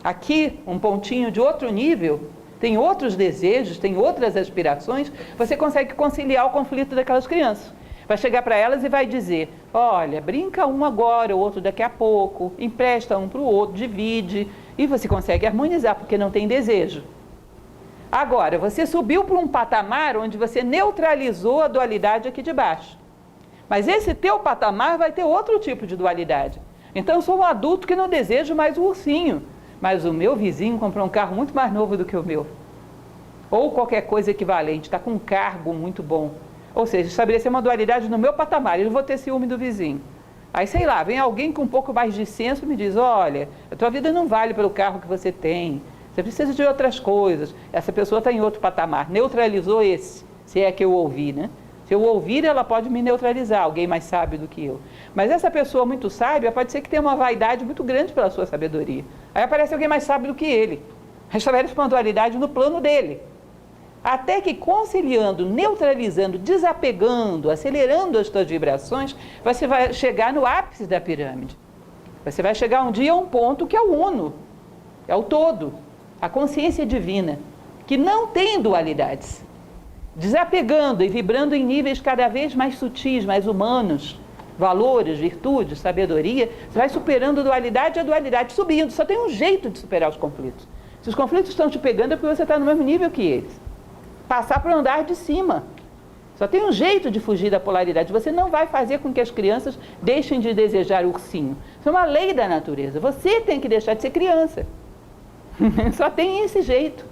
aqui, um pontinho de outro nível, tem outros desejos, tem outras aspirações, você consegue conciliar o conflito daquelas crianças. Vai chegar para elas e vai dizer, olha, brinca um agora, o outro daqui a pouco, empresta um para o outro, divide, e você consegue harmonizar, porque não tem desejo. Agora, você subiu para um patamar onde você neutralizou a dualidade aqui de baixo. Mas esse teu patamar vai ter outro tipo de dualidade. Então, eu sou um adulto que não desejo mais o ursinho, mas o meu vizinho comprou um carro muito mais novo do que o meu. Ou qualquer coisa equivalente, está com um cargo muito bom. Ou seja, estabelecer uma dualidade no meu patamar, eu não vou ter ciúme do vizinho. Aí, sei lá, vem alguém com um pouco mais de senso e me diz, olha, a tua vida não vale pelo carro que você tem, você precisa de outras coisas. Essa pessoa está em outro patamar, neutralizou esse, se é que eu ouvi, né? Se eu ouvir, ela pode me neutralizar, alguém mais sábio do que eu. Mas essa pessoa muito sábia pode ser que tenha uma vaidade muito grande pela sua sabedoria. Aí aparece alguém mais sábio do que ele. Estabelece uma dualidade no plano dele. Até que conciliando, neutralizando, desapegando, acelerando as suas vibrações, você vai chegar no ápice da pirâmide. Você vai chegar um dia a um ponto que é o uno, é o todo, a consciência divina, que não tem dualidades. Desapegando e vibrando em níveis cada vez mais sutis, mais humanos, valores, virtudes, sabedoria, você vai superando a dualidade subindo. Só tem um jeito de superar os conflitos. Se os conflitos estão te pegando é porque você está no mesmo nível que eles. Passar para o andar de cima. Só tem um jeito de fugir da polaridade. Você não vai fazer com que as crianças deixem de desejar o ursinho. Isso é uma lei da natureza. Você tem que deixar de ser criança. Só tem esse jeito.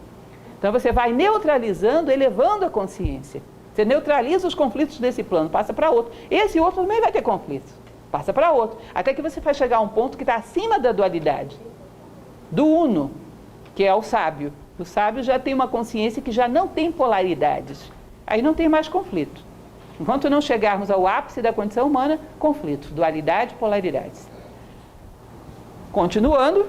Então você vai neutralizando, elevando a consciência. Você neutraliza os conflitos desse plano, passa para outro. Esse outro também vai ter conflitos. Passa para outro. Até que você vai chegar a um ponto que está acima da dualidade. Do uno, que é o sábio. O sábio já tem uma consciência que já não tem polaridades. Aí não tem mais conflito. Enquanto não chegarmos ao ápice da condição humana, conflito, dualidade, polaridades. Continuando,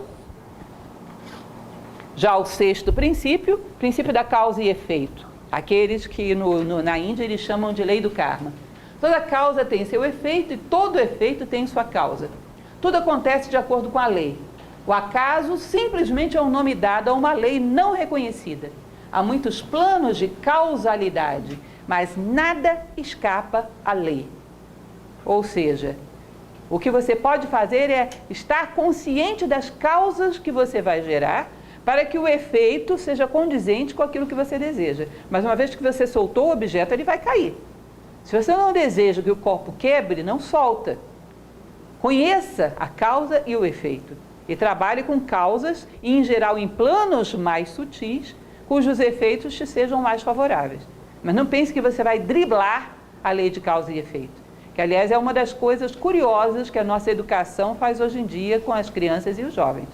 já o 6º princípio, princípio da causa e efeito. Aqueles que na Índia eles chamam de lei do karma. Toda causa tem seu efeito e todo efeito tem sua causa. Tudo acontece de acordo com a lei. O acaso simplesmente é um nome dado a uma lei não reconhecida. Há muitos planos de causalidade, mas nada escapa à lei. Ou seja, o que você pode fazer é estar consciente das causas que você vai gerar para que o efeito seja condizente com aquilo que você deseja. Mas uma vez que você soltou o objeto, ele vai cair. Se você não deseja que o corpo quebre, não solta. Conheça a causa e o efeito. E trabalhe com causas e, em geral, em planos mais sutis, cujos efeitos te sejam mais favoráveis. Mas não pense que você vai driblar a lei de causa e efeito. Que, aliás, é uma das coisas curiosas que a nossa educação faz hoje em dia com as crianças e os jovens.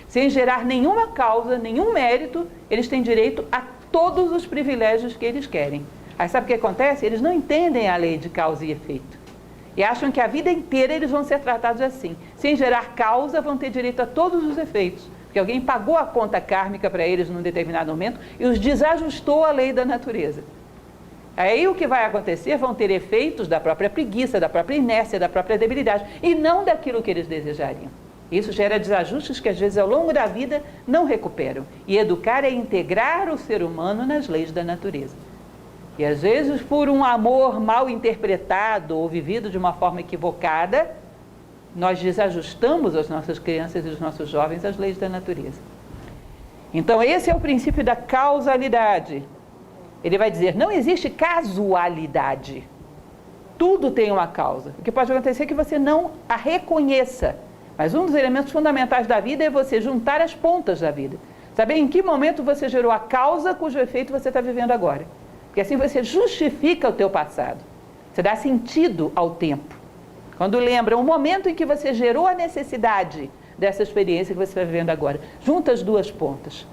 Sem gerar nenhuma causa, nenhum mérito, eles têm direito a todos os privilégios que eles querem. Aí sabe o que acontece? Eles não entendem a lei de causa e efeito. E acham que a vida inteira eles vão ser tratados assim. Sem gerar causa, vão ter direito a todos os efeitos. Porque alguém pagou a conta kármica para eles num determinado momento e os desajustou à lei da natureza. Aí o que vai acontecer? Vão ter efeitos da própria preguiça, da própria inércia, da própria debilidade, e não daquilo que eles desejariam. Isso gera desajustes que às vezes ao longo da vida não recuperam. E educar é integrar o ser humano nas leis da natureza. E às vezes por um amor mal interpretado ou vivido de uma forma equivocada, nós desajustamos as nossas crianças e os nossos jovens às leis da natureza. Então esse é o princípio da causalidade. Ele vai dizer, não existe casualidade. Tudo tem uma causa. O que pode acontecer é que você não a reconheça. Mas um dos elementos fundamentais da vida é você juntar as pontas da vida. Saber em que momento você gerou a causa cujo efeito você está vivendo agora. Porque assim você justifica o teu passado. Você dá sentido ao tempo. Quando lembra o momento em que você gerou a necessidade dessa experiência que você está vivendo agora. Junta as duas pontas.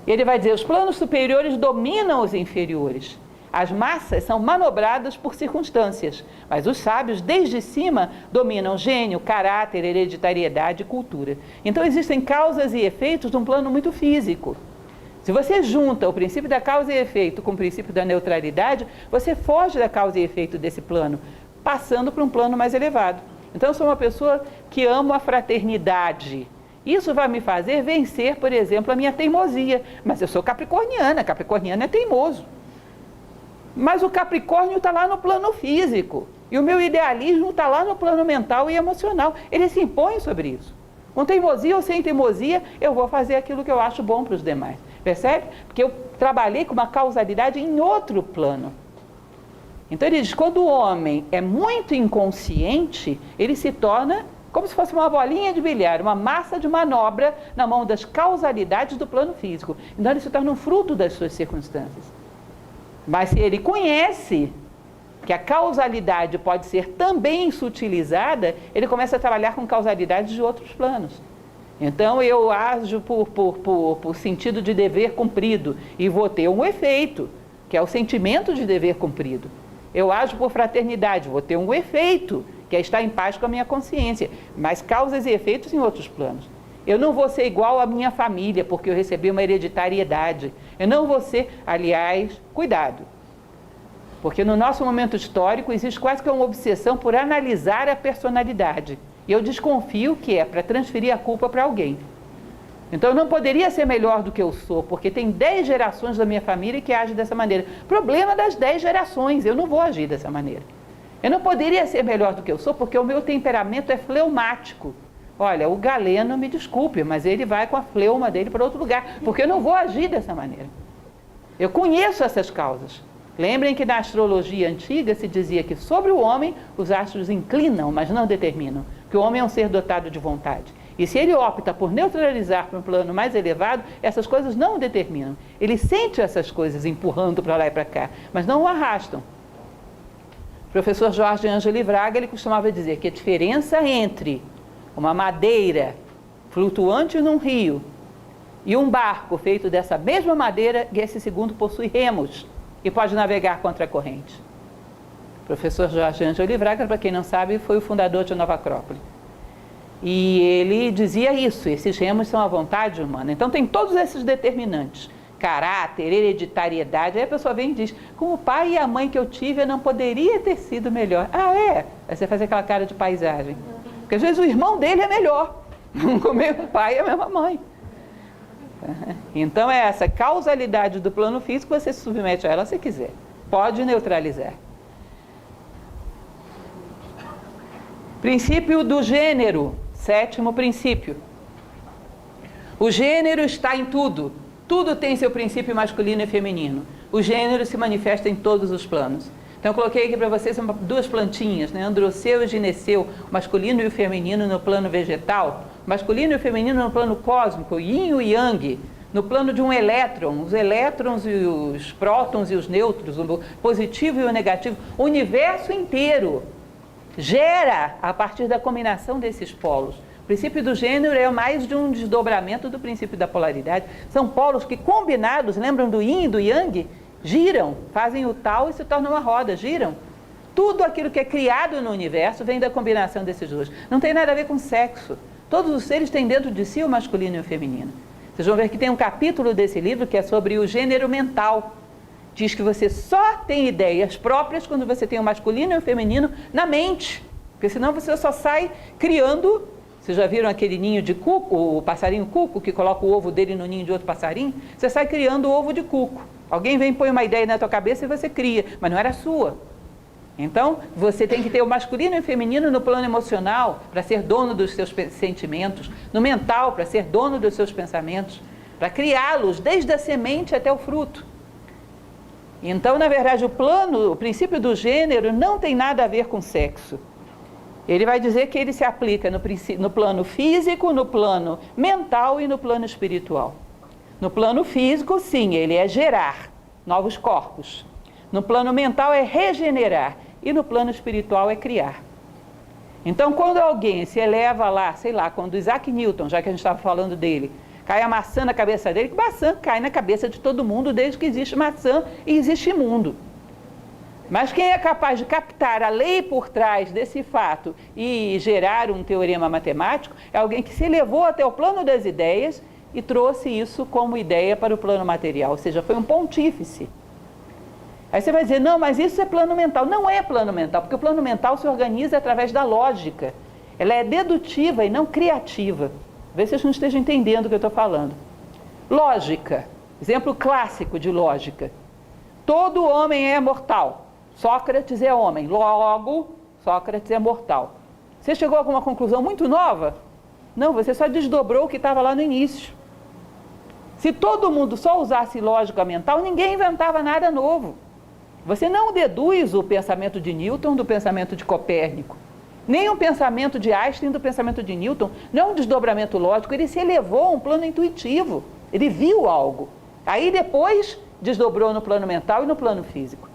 Ele vai dizer, os planos superiores dominam os inferiores. As massas são manobradas por circunstâncias, mas os sábios, desde cima, dominam gênio, caráter, hereditariedade e cultura. Então existem causas e efeitos de um plano muito físico. Se você junta o princípio da causa e efeito com o princípio da neutralidade, você foge da causa e efeito desse plano, passando para um plano mais elevado. Então eu sou uma pessoa que amo a fraternidade. Isso vai me fazer vencer, por exemplo, a minha teimosia. Mas eu sou capricorniana é teimoso. Mas o Capricórnio está lá no plano físico. E o meu idealismo está lá no plano mental e emocional. Ele se impõe sobre isso. Com teimosia ou sem teimosia, eu vou fazer aquilo que eu acho bom para os demais. Percebe? Porque eu trabalhei com uma causalidade em outro plano. Então ele diz, quando o homem é muito inconsciente, ele se torna como se fosse uma bolinha de bilhar, uma massa de manobra na mão das causalidades do plano físico. Então ele se torna um fruto das suas circunstâncias. Mas se ele conhece que a causalidade pode ser também sutilizada, ele começa a trabalhar com causalidades de outros planos. Então eu ajo por sentido de dever cumprido e vou ter um efeito, que é o sentimento de dever cumprido. Eu ajo por fraternidade, vou ter um efeito, que é estar em paz com a minha consciência, mas causas e efeitos em outros planos. Eu não vou ser igual à minha família, porque eu recebi uma hereditariedade. Eu não vou ser, aliás, cuidado. Porque no nosso momento histórico existe quase que uma obsessão por analisar a personalidade. E eu desconfio que é para transferir a culpa para alguém. Então eu não poderia ser melhor do que eu sou, porque tem 10 gerações da minha família que agem dessa maneira. Problema das 10 gerações, eu não vou agir dessa maneira. Eu não poderia ser melhor do que eu sou, porque o meu temperamento é fleumático. Olha, o Galeno, me desculpe, mas ele vai com a fleuma dele para outro lugar, porque eu não vou agir dessa maneira. Eu conheço essas causas. Lembrem que na astrologia antiga se dizia que sobre o homem os astros inclinam, mas não determinam, que o homem é um ser dotado de vontade. E se ele opta por neutralizar para um plano mais elevado, essas coisas não o determinam. Ele sente essas coisas empurrando para lá e para cá, mas não o arrastam. O professor Jorge Ângeli Braga, ele costumava dizer que a diferença entre uma madeira flutuante num rio e um barco feito dessa mesma madeira, que esse segundo possui remos e pode navegar contra a corrente. O professor Jorge Ângeli Braga, para quem não sabe, foi o fundador de Nova Acrópole. E ele dizia isso, esses remos são a vontade humana. Então tem todos esses determinantes. Caráter, hereditariedade. Aí a pessoa vem e diz, com o pai e a mãe que eu tive, eu não poderia ter sido melhor. Ah, é? Aí você faz aquela cara de paisagem. Porque às vezes o irmão dele é melhor. O mesmo pai e a mesma mãe. Então é essa causalidade do plano físico, você se submete a ela se quiser. Pode neutralizar. Princípio do gênero, 7º princípio. O gênero está em tudo. Tudo tem seu princípio masculino e feminino. O gênero se manifesta em todos os planos. Então eu coloquei aqui para vocês duas plantinhas, né? Androceu e gineceu, o masculino e o feminino no plano vegetal, o masculino e o feminino no plano cósmico, yin e yang, no plano de um elétron, os elétrons e os prótons e os nêutrons, o positivo e o negativo, o universo inteiro gera a partir da combinação desses polos. O princípio do gênero é mais de um desdobramento do princípio da polaridade. São polos que combinados, lembram do yin e do yang? Giram, fazem o tal e se tornam uma roda, giram. Tudo aquilo que é criado no universo vem da combinação desses dois. Não tem nada a ver com sexo. Todos os seres têm dentro de si o masculino e o feminino. Vocês vão ver que tem um capítulo desse livro que é sobre o gênero mental. Diz que você só tem ideias próprias quando você tem o masculino e o feminino na mente. Porque senão você só sai criando. Vocês já viram aquele ninho de cuco, o passarinho cuco, que coloca o ovo dele no ninho de outro passarinho? Você sai criando o ovo de cuco. Alguém vem e põe uma ideia na tua cabeça e você cria, mas não era sua. Então, você tem que ter o masculino e o feminino no plano emocional, para ser dono dos seus sentimentos, no mental, para ser dono dos seus pensamentos, para criá-los desde a semente até o fruto. Então, na verdade, o princípio do gênero não tem nada a ver com sexo. Ele vai dizer que ele se aplica no plano físico, no plano mental e no plano espiritual. No plano físico, sim, ele é gerar novos corpos. No plano mental é regenerar. E no plano espiritual é criar. Então, quando alguém se eleva lá, sei lá, quando Isaac Newton, já que a gente estava falando dele, cai a maçã na cabeça dele, que maçã cai na cabeça de todo mundo desde que existe maçã e existe mundo. Mas quem é capaz de captar a lei por trás desse fato e gerar um teorema matemático é alguém que se elevou até o plano das ideias e trouxe isso como ideia para o plano material, ou seja, foi um pontífice. Aí você vai dizer, não, mas isso é plano mental. Não é plano mental, porque o plano mental se organiza através da lógica. Ela é dedutiva e não criativa. Vê se vocês não estejam entendendo o que eu estou falando. Lógica, exemplo clássico de lógica. Todo homem é mortal. Sócrates é homem, logo Sócrates é mortal. Você chegou a alguma conclusão muito nova? Não, você só desdobrou o que estava lá no início. Se todo mundo só usasse lógica mental, ninguém inventava nada novo. Você não deduz o pensamento de Newton do pensamento de Copérnico, nem o pensamento de Einstein do pensamento de Newton, não é um desdobramento lógico, ele se elevou a um plano intuitivo, ele viu algo. Aí depois desdobrou no plano mental e no plano físico.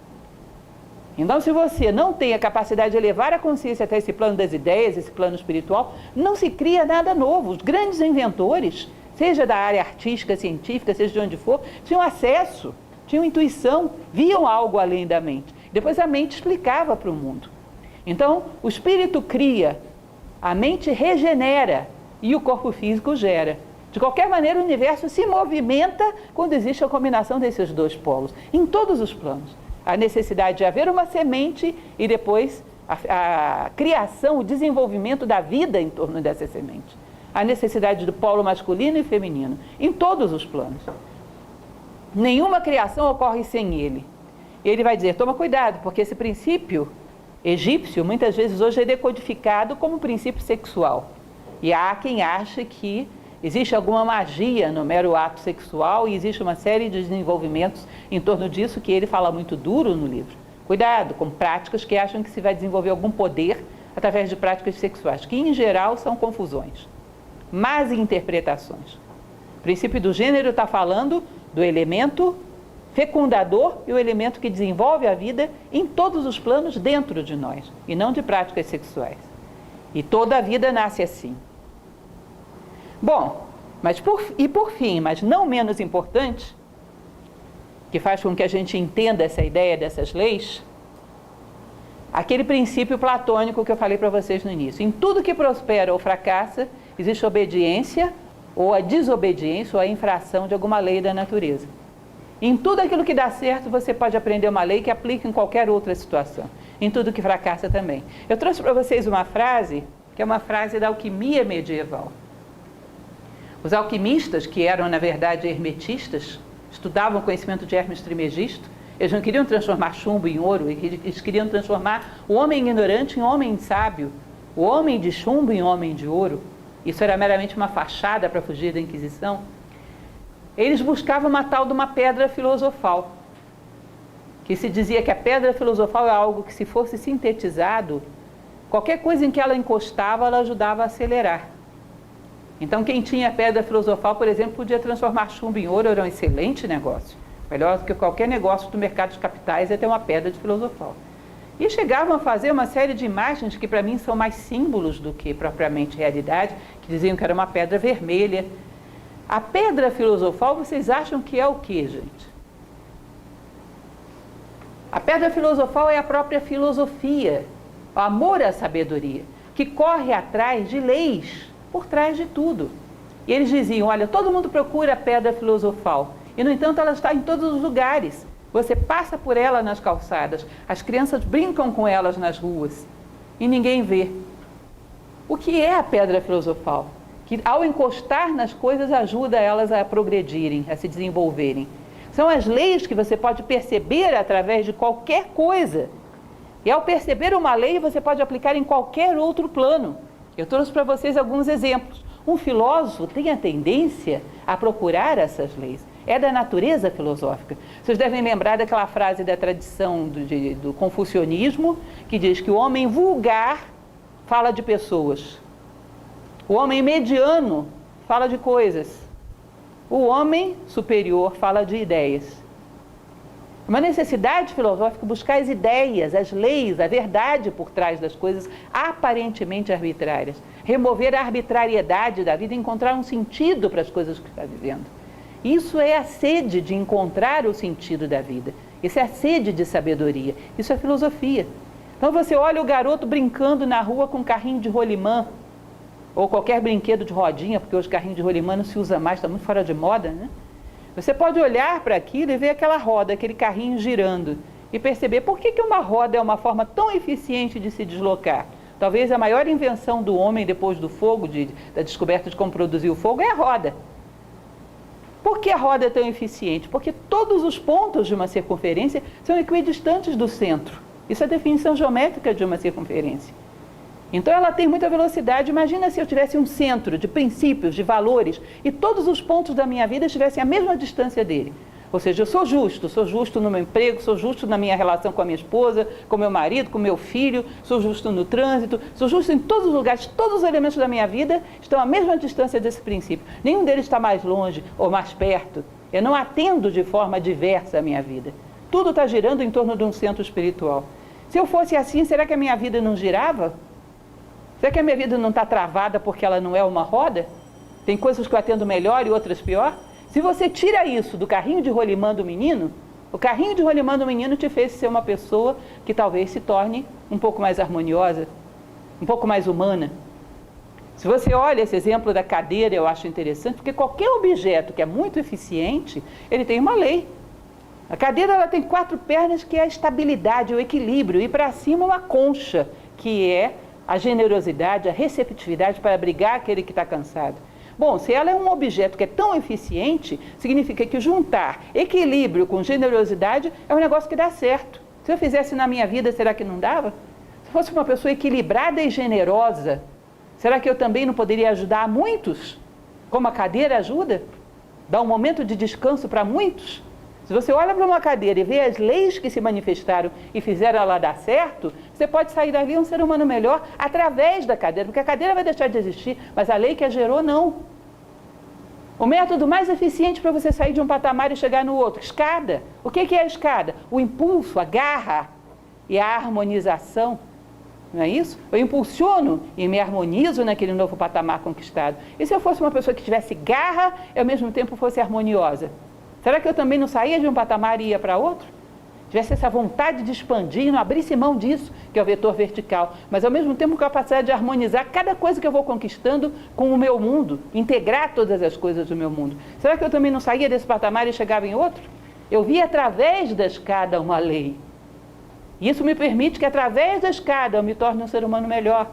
Então, se você não tem a capacidade de elevar a consciência até esse plano das ideias, esse plano espiritual, não se cria nada novo. Os grandes inventores, seja da área artística, científica, seja de onde for, tinham acesso, tinham intuição, viam algo além da mente. Depois a mente explicava para o mundo. Então, o espírito cria, a mente regenera e o corpo físico gera. De qualquer maneira, o universo se movimenta quando existe a combinação desses dois polos, em todos os planos. A necessidade de haver uma semente e depois a criação, o desenvolvimento da vida em torno dessa semente. A necessidade do polo masculino e feminino, em todos os planos. Nenhuma criação ocorre sem ele. Ele vai dizer, toma cuidado, porque esse princípio egípcio, muitas vezes hoje é decodificado como princípio sexual. E há quem ache que existe alguma magia no mero ato sexual e existe uma série de desenvolvimentos em torno disso que ele fala muito duro no livro. Cuidado com práticas que acham que se vai desenvolver algum poder através de práticas sexuais, que em geral são confusões, más interpretações. O princípio do gênero está falando do elemento fecundador e o elemento que desenvolve a vida em todos os planos dentro de nós, e não de práticas sexuais. E toda a vida nasce assim. Bom, mas por fim, mas não menos importante, que faz com que a gente entenda essa ideia dessas leis, aquele princípio platônico que eu falei para vocês no início. Em tudo que prospera ou fracassa, existe obediência ou a desobediência ou a infração de alguma lei da natureza. Em tudo aquilo que dá certo, você pode aprender uma lei que aplica em qualquer outra situação. Em tudo que fracassa também. Eu trouxe para vocês uma frase, que é uma frase da alquimia medieval. Os alquimistas, que eram, na verdade, hermetistas, estudavam o conhecimento de Hermes Trismegisto, eles não queriam transformar chumbo em ouro, eles queriam transformar o homem ignorante em homem sábio, o homem de chumbo em homem de ouro. Isso era meramente uma fachada para fugir da Inquisição. Eles buscavam uma tal de uma pedra filosofal, que se dizia que a pedra filosofal é algo que, se fosse sintetizado, qualquer coisa em que ela encostava, ela ajudava a acelerar. Então, quem tinha a pedra filosofal, por exemplo, podia transformar chumbo em ouro, era um excelente negócio. Melhor do que qualquer negócio do mercado de capitais é ter uma pedra de filosofal. E chegavam a fazer uma série de imagens que, para mim, são mais símbolos do que propriamente realidade, que diziam que era uma pedra vermelha. A pedra filosofal, vocês acham que é o quê, gente? A pedra filosofal é a própria filosofia, o amor à sabedoria, que corre atrás de leis, por trás de tudo. E eles diziam, olha, todo mundo procura a pedra filosofal, e no entanto ela está em todos os lugares. Você passa por ela nas calçadas, as crianças brincam com elas nas ruas, e ninguém vê. O que é a pedra filosofal? Que ao encostar nas coisas ajuda elas a progredirem, a se desenvolverem. São as leis que você pode perceber através de qualquer coisa. E ao perceber uma lei, você pode aplicar em qualquer outro plano. Eu trouxe para vocês alguns exemplos. Um filósofo tem a tendência a procurar essas leis. É da natureza filosófica. Vocês devem lembrar daquela frase da tradição do confucionismo, que diz que o homem vulgar fala de pessoas. O homem mediano fala de coisas. O homem superior fala de ideias. Uma necessidade filosófica buscar as ideias, as leis, a verdade por trás das coisas aparentemente arbitrárias. Remover a arbitrariedade da vida e encontrar um sentido para as coisas que está vivendo. Isso é a sede de encontrar o sentido da vida. Isso é a sede de sabedoria. Isso é filosofia. Então você olha o garoto brincando na rua com um carrinho de rolimã, ou qualquer brinquedo de rodinha, porque hoje carrinho de rolimã não se usa mais, está muito fora de moda, né? Você pode olhar para aquilo e ver aquela roda, aquele carrinho girando, e perceber por que uma roda é uma forma tão eficiente de se deslocar. Talvez a maior invenção do homem depois do fogo, da descoberta de como produzir o fogo, é a roda. Por que a roda é tão eficiente? Porque todos os pontos de uma circunferência são equidistantes do centro. Isso é a definição geométrica de uma circunferência. Então ela tem muita velocidade. Imagina se eu tivesse um centro de princípios, de valores, e todos os pontos da minha vida estivessem à mesma distância dele. Ou seja, eu sou justo no meu emprego, sou justo na minha relação com a minha esposa, com meu marido, com meu filho, sou justo no trânsito, sou justo em todos os lugares, todos os elementos da minha vida estão à mesma distância desse princípio. Nenhum deles está mais longe ou mais perto. Eu não atendo de forma diversa a minha vida. Tudo está girando em torno de um centro espiritual. Se eu fosse assim, será que a minha vida não girava? Será que a minha vida não está travada porque ela não é uma roda? Tem coisas que eu atendo melhor e outras pior? Se você tira isso do carrinho de rolimã do menino, o carrinho de rolimã do menino te fez ser uma pessoa que talvez se torne um pouco mais harmoniosa, um pouco mais humana. Se você olha esse exemplo da cadeira, eu acho interessante, porque qualquer objeto que é muito eficiente, ele tem uma lei. A cadeira ela tem 4 pernas, que é a estabilidade, o equilíbrio, e para cima uma concha, que é a generosidade, a receptividade para abrigar aquele que está cansado. Bom, se ela é um objeto que é tão eficiente, significa que juntar equilíbrio com generosidade é um negócio que dá certo. Se eu fizesse na minha vida, será que não dava? Se fosse uma pessoa equilibrada e generosa, será que eu também não poderia ajudar muitos? Como a cadeira ajuda? Dá um momento de descanso para muitos? Se você olha para uma cadeira e vê as leis que se manifestaram e fizeram ela dar certo, você pode sair dali um ser humano melhor através da cadeira, porque a cadeira vai deixar de existir, mas a lei que a gerou, não. O método mais eficiente para você sair de um patamar e chegar no outro, escada. O que é a escada? O impulso, a garra e a harmonização. Não é isso? Eu impulsiono e me harmonizo naquele novo patamar conquistado. E se eu fosse uma pessoa que tivesse garra e ao mesmo tempo fosse harmoniosa? Será que eu também não saía de um patamar e ia para outro? Tivesse essa vontade de expandir, não abrisse mão disso, que é o vetor vertical, mas ao mesmo tempo capacidade de harmonizar cada coisa que eu vou conquistando com o meu mundo, integrar todas as coisas do meu mundo. Será que eu também não saía desse patamar e chegava em outro? Eu vi através da escada uma lei. E isso me permite que através da escada eu me torne um ser humano melhor.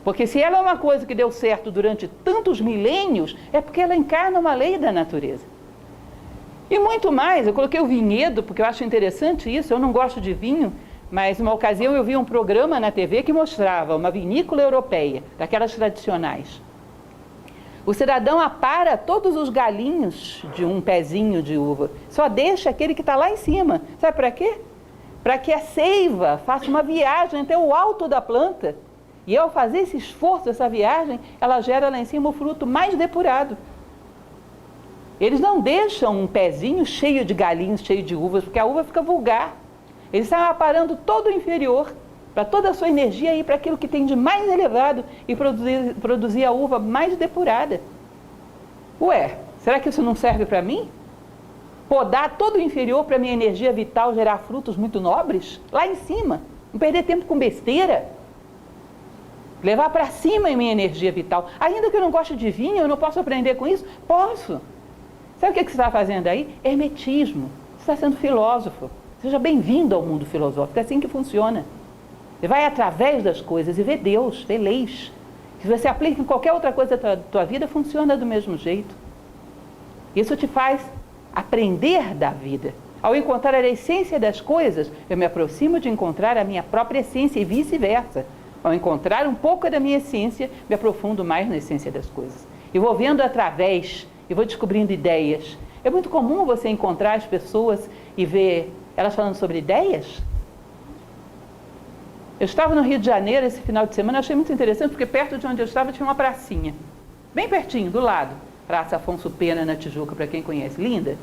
Porque se ela é uma coisa que deu certo durante tantos milênios, é porque ela encarna uma lei da natureza. E muito mais, eu coloquei o vinhedo, porque eu acho interessante isso, eu não gosto de vinho, mas uma ocasião eu vi um programa na TV que mostrava uma vinícola europeia, daquelas tradicionais. O cidadão apara todos os galinhos de um pezinho de uva, só deixa aquele que está lá em cima. Sabe para quê? Para que a seiva faça uma viagem até o alto da planta. E ao fazer esse esforço, essa viagem, ela gera lá em cima o fruto mais depurado. Eles não deixam um pezinho cheio de galinhos, cheio de uvas, porque a uva fica vulgar. Eles estão aparando todo o inferior, para toda a sua energia ir para aquilo que tem de mais elevado e produzir a uva mais depurada. Ué, será que isso não serve para mim? Podar todo o inferior para minha energia vital gerar frutos muito nobres? Lá em cima, não perder tempo com besteira. Levar para cima a minha energia vital. Ainda que eu não goste de vinho, eu não posso aprender com isso? Posso. Sabe o que você está fazendo aí? Hermetismo. Você está sendo filósofo. Seja bem-vindo ao mundo filosófico. É assim que funciona. Você vai através das coisas e vê Deus, vê leis. Se você aplica em qualquer outra coisa da tua vida, funciona do mesmo jeito. Isso te faz aprender da vida. Ao encontrar a essência das coisas, eu me aproximo de encontrar a minha própria essência e vice-versa. Ao encontrar um pouco da minha essência, me aprofundo mais na essência das coisas. E vou vendo através, e vou descobrindo ideias. É muito comum você encontrar as pessoas e ver elas falando sobre ideias. Eu estava no Rio de Janeiro esse final de semana, achei muito interessante, porque perto de onde eu estava tinha uma pracinha. Bem pertinho, do lado. Praça Afonso Pena, na Tijuca, para quem conhece. Linda.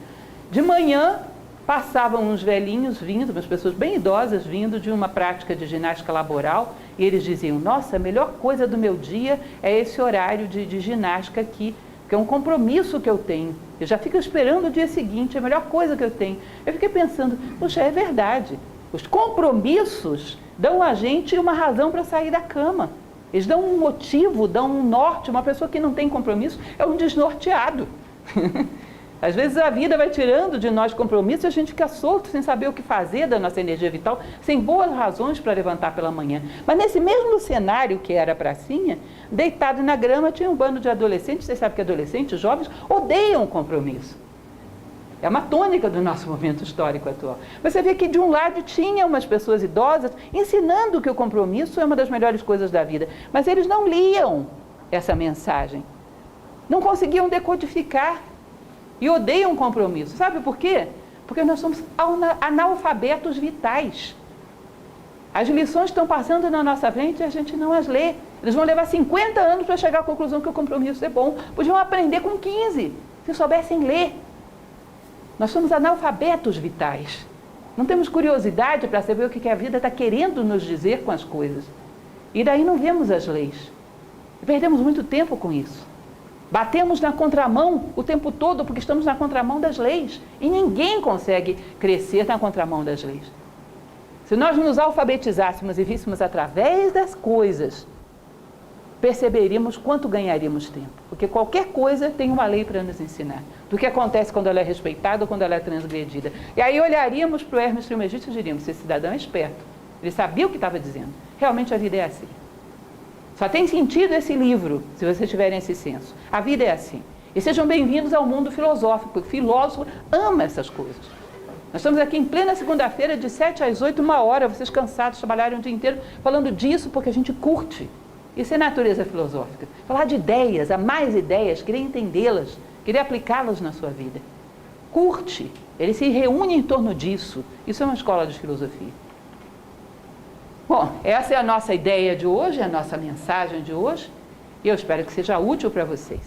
De manhã, passavam uns velhinhos vindo, umas pessoas bem idosas vindo de uma prática de ginástica laboral, e eles diziam, nossa, a melhor coisa do meu dia é esse horário de ginástica aqui, que é um compromisso que eu tenho. Eu já fico esperando o dia seguinte, é a melhor coisa que eu tenho. Eu fiquei pensando, puxa, é verdade. Os compromissos dão a gente uma razão para sair da cama. Eles dão um motivo, dão um norte. Uma pessoa que não tem compromisso é um desnorteado. Às vezes a vida vai tirando de nós compromissos e a gente fica solto, sem saber o que fazer da nossa energia vital, sem boas razões para levantar pela manhã. Mas nesse mesmo cenário que era a pracinha, deitado na grama, tinha um bando de adolescentes. Vocês sabem que adolescentes, jovens, odeiam o compromisso. É uma tônica do nosso momento histórico atual. Você vê que de um lado tinha umas pessoas idosas ensinando que o compromisso é uma das melhores coisas da vida. Mas eles não liam essa mensagem. Não conseguiam decodificar. E odeiam compromisso. Sabe por quê? Porque nós somos analfabetos vitais. As lições estão passando na nossa frente e a gente não as lê. Eles vão levar 50 anos para chegar à conclusão que o compromisso é bom. Podiam aprender com 15, se soubessem ler. Nós somos analfabetos vitais. Não temos curiosidade para saber o que a vida está querendo nos dizer com as coisas. E daí não vemos as leis. E perdemos muito tempo com isso. Batemos na contramão o tempo todo porque estamos na contramão das leis. E ninguém consegue crescer na contramão das leis. Se nós nos alfabetizássemos e víssemos através das coisas, perceberíamos quanto ganharíamos tempo. Porque qualquer coisa tem uma lei para nos ensinar. Do que acontece quando ela é respeitada ou quando ela é transgredida. E aí olharíamos para o Hermes Trismegisto e diríamos, esse cidadão é esperto. Ele sabia o que estava dizendo. Realmente a vida é assim. Só tem sentido esse livro, se vocês tiverem esse senso. A vida é assim. E sejam bem-vindos ao mundo filosófico, porque o filósofo ama essas coisas. Nós estamos aqui em plena segunda-feira, de 7 às 8, 1 hora, vocês cansados, trabalharam o dia inteiro, falando disso porque a gente curte. Isso é natureza filosófica. Falar de ideias, amar as ideias, querer entendê-las, querer aplicá-las na sua vida. Curte. Ele se reúne em torno disso. Isso é uma escola de filosofia. Bom, essa é a nossa ideia de hoje, a nossa mensagem de hoje, e eu espero que seja útil para vocês.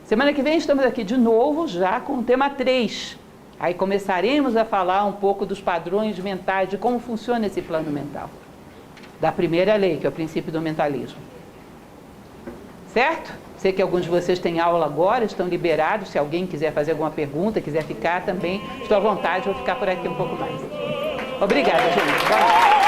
Semana que vem estamos aqui de novo, já com o tema 3. Aí começaremos a falar um pouco dos padrões mentais, de como funciona esse plano mental. Da primeira lei, que é o princípio do mentalismo. Certo? Sei que alguns de vocês têm aula agora, estão liberados. Se alguém quiser fazer alguma pergunta, quiser ficar também, estou à vontade, vou ficar por aqui um pouco mais. Obrigada, gente. Boa noite.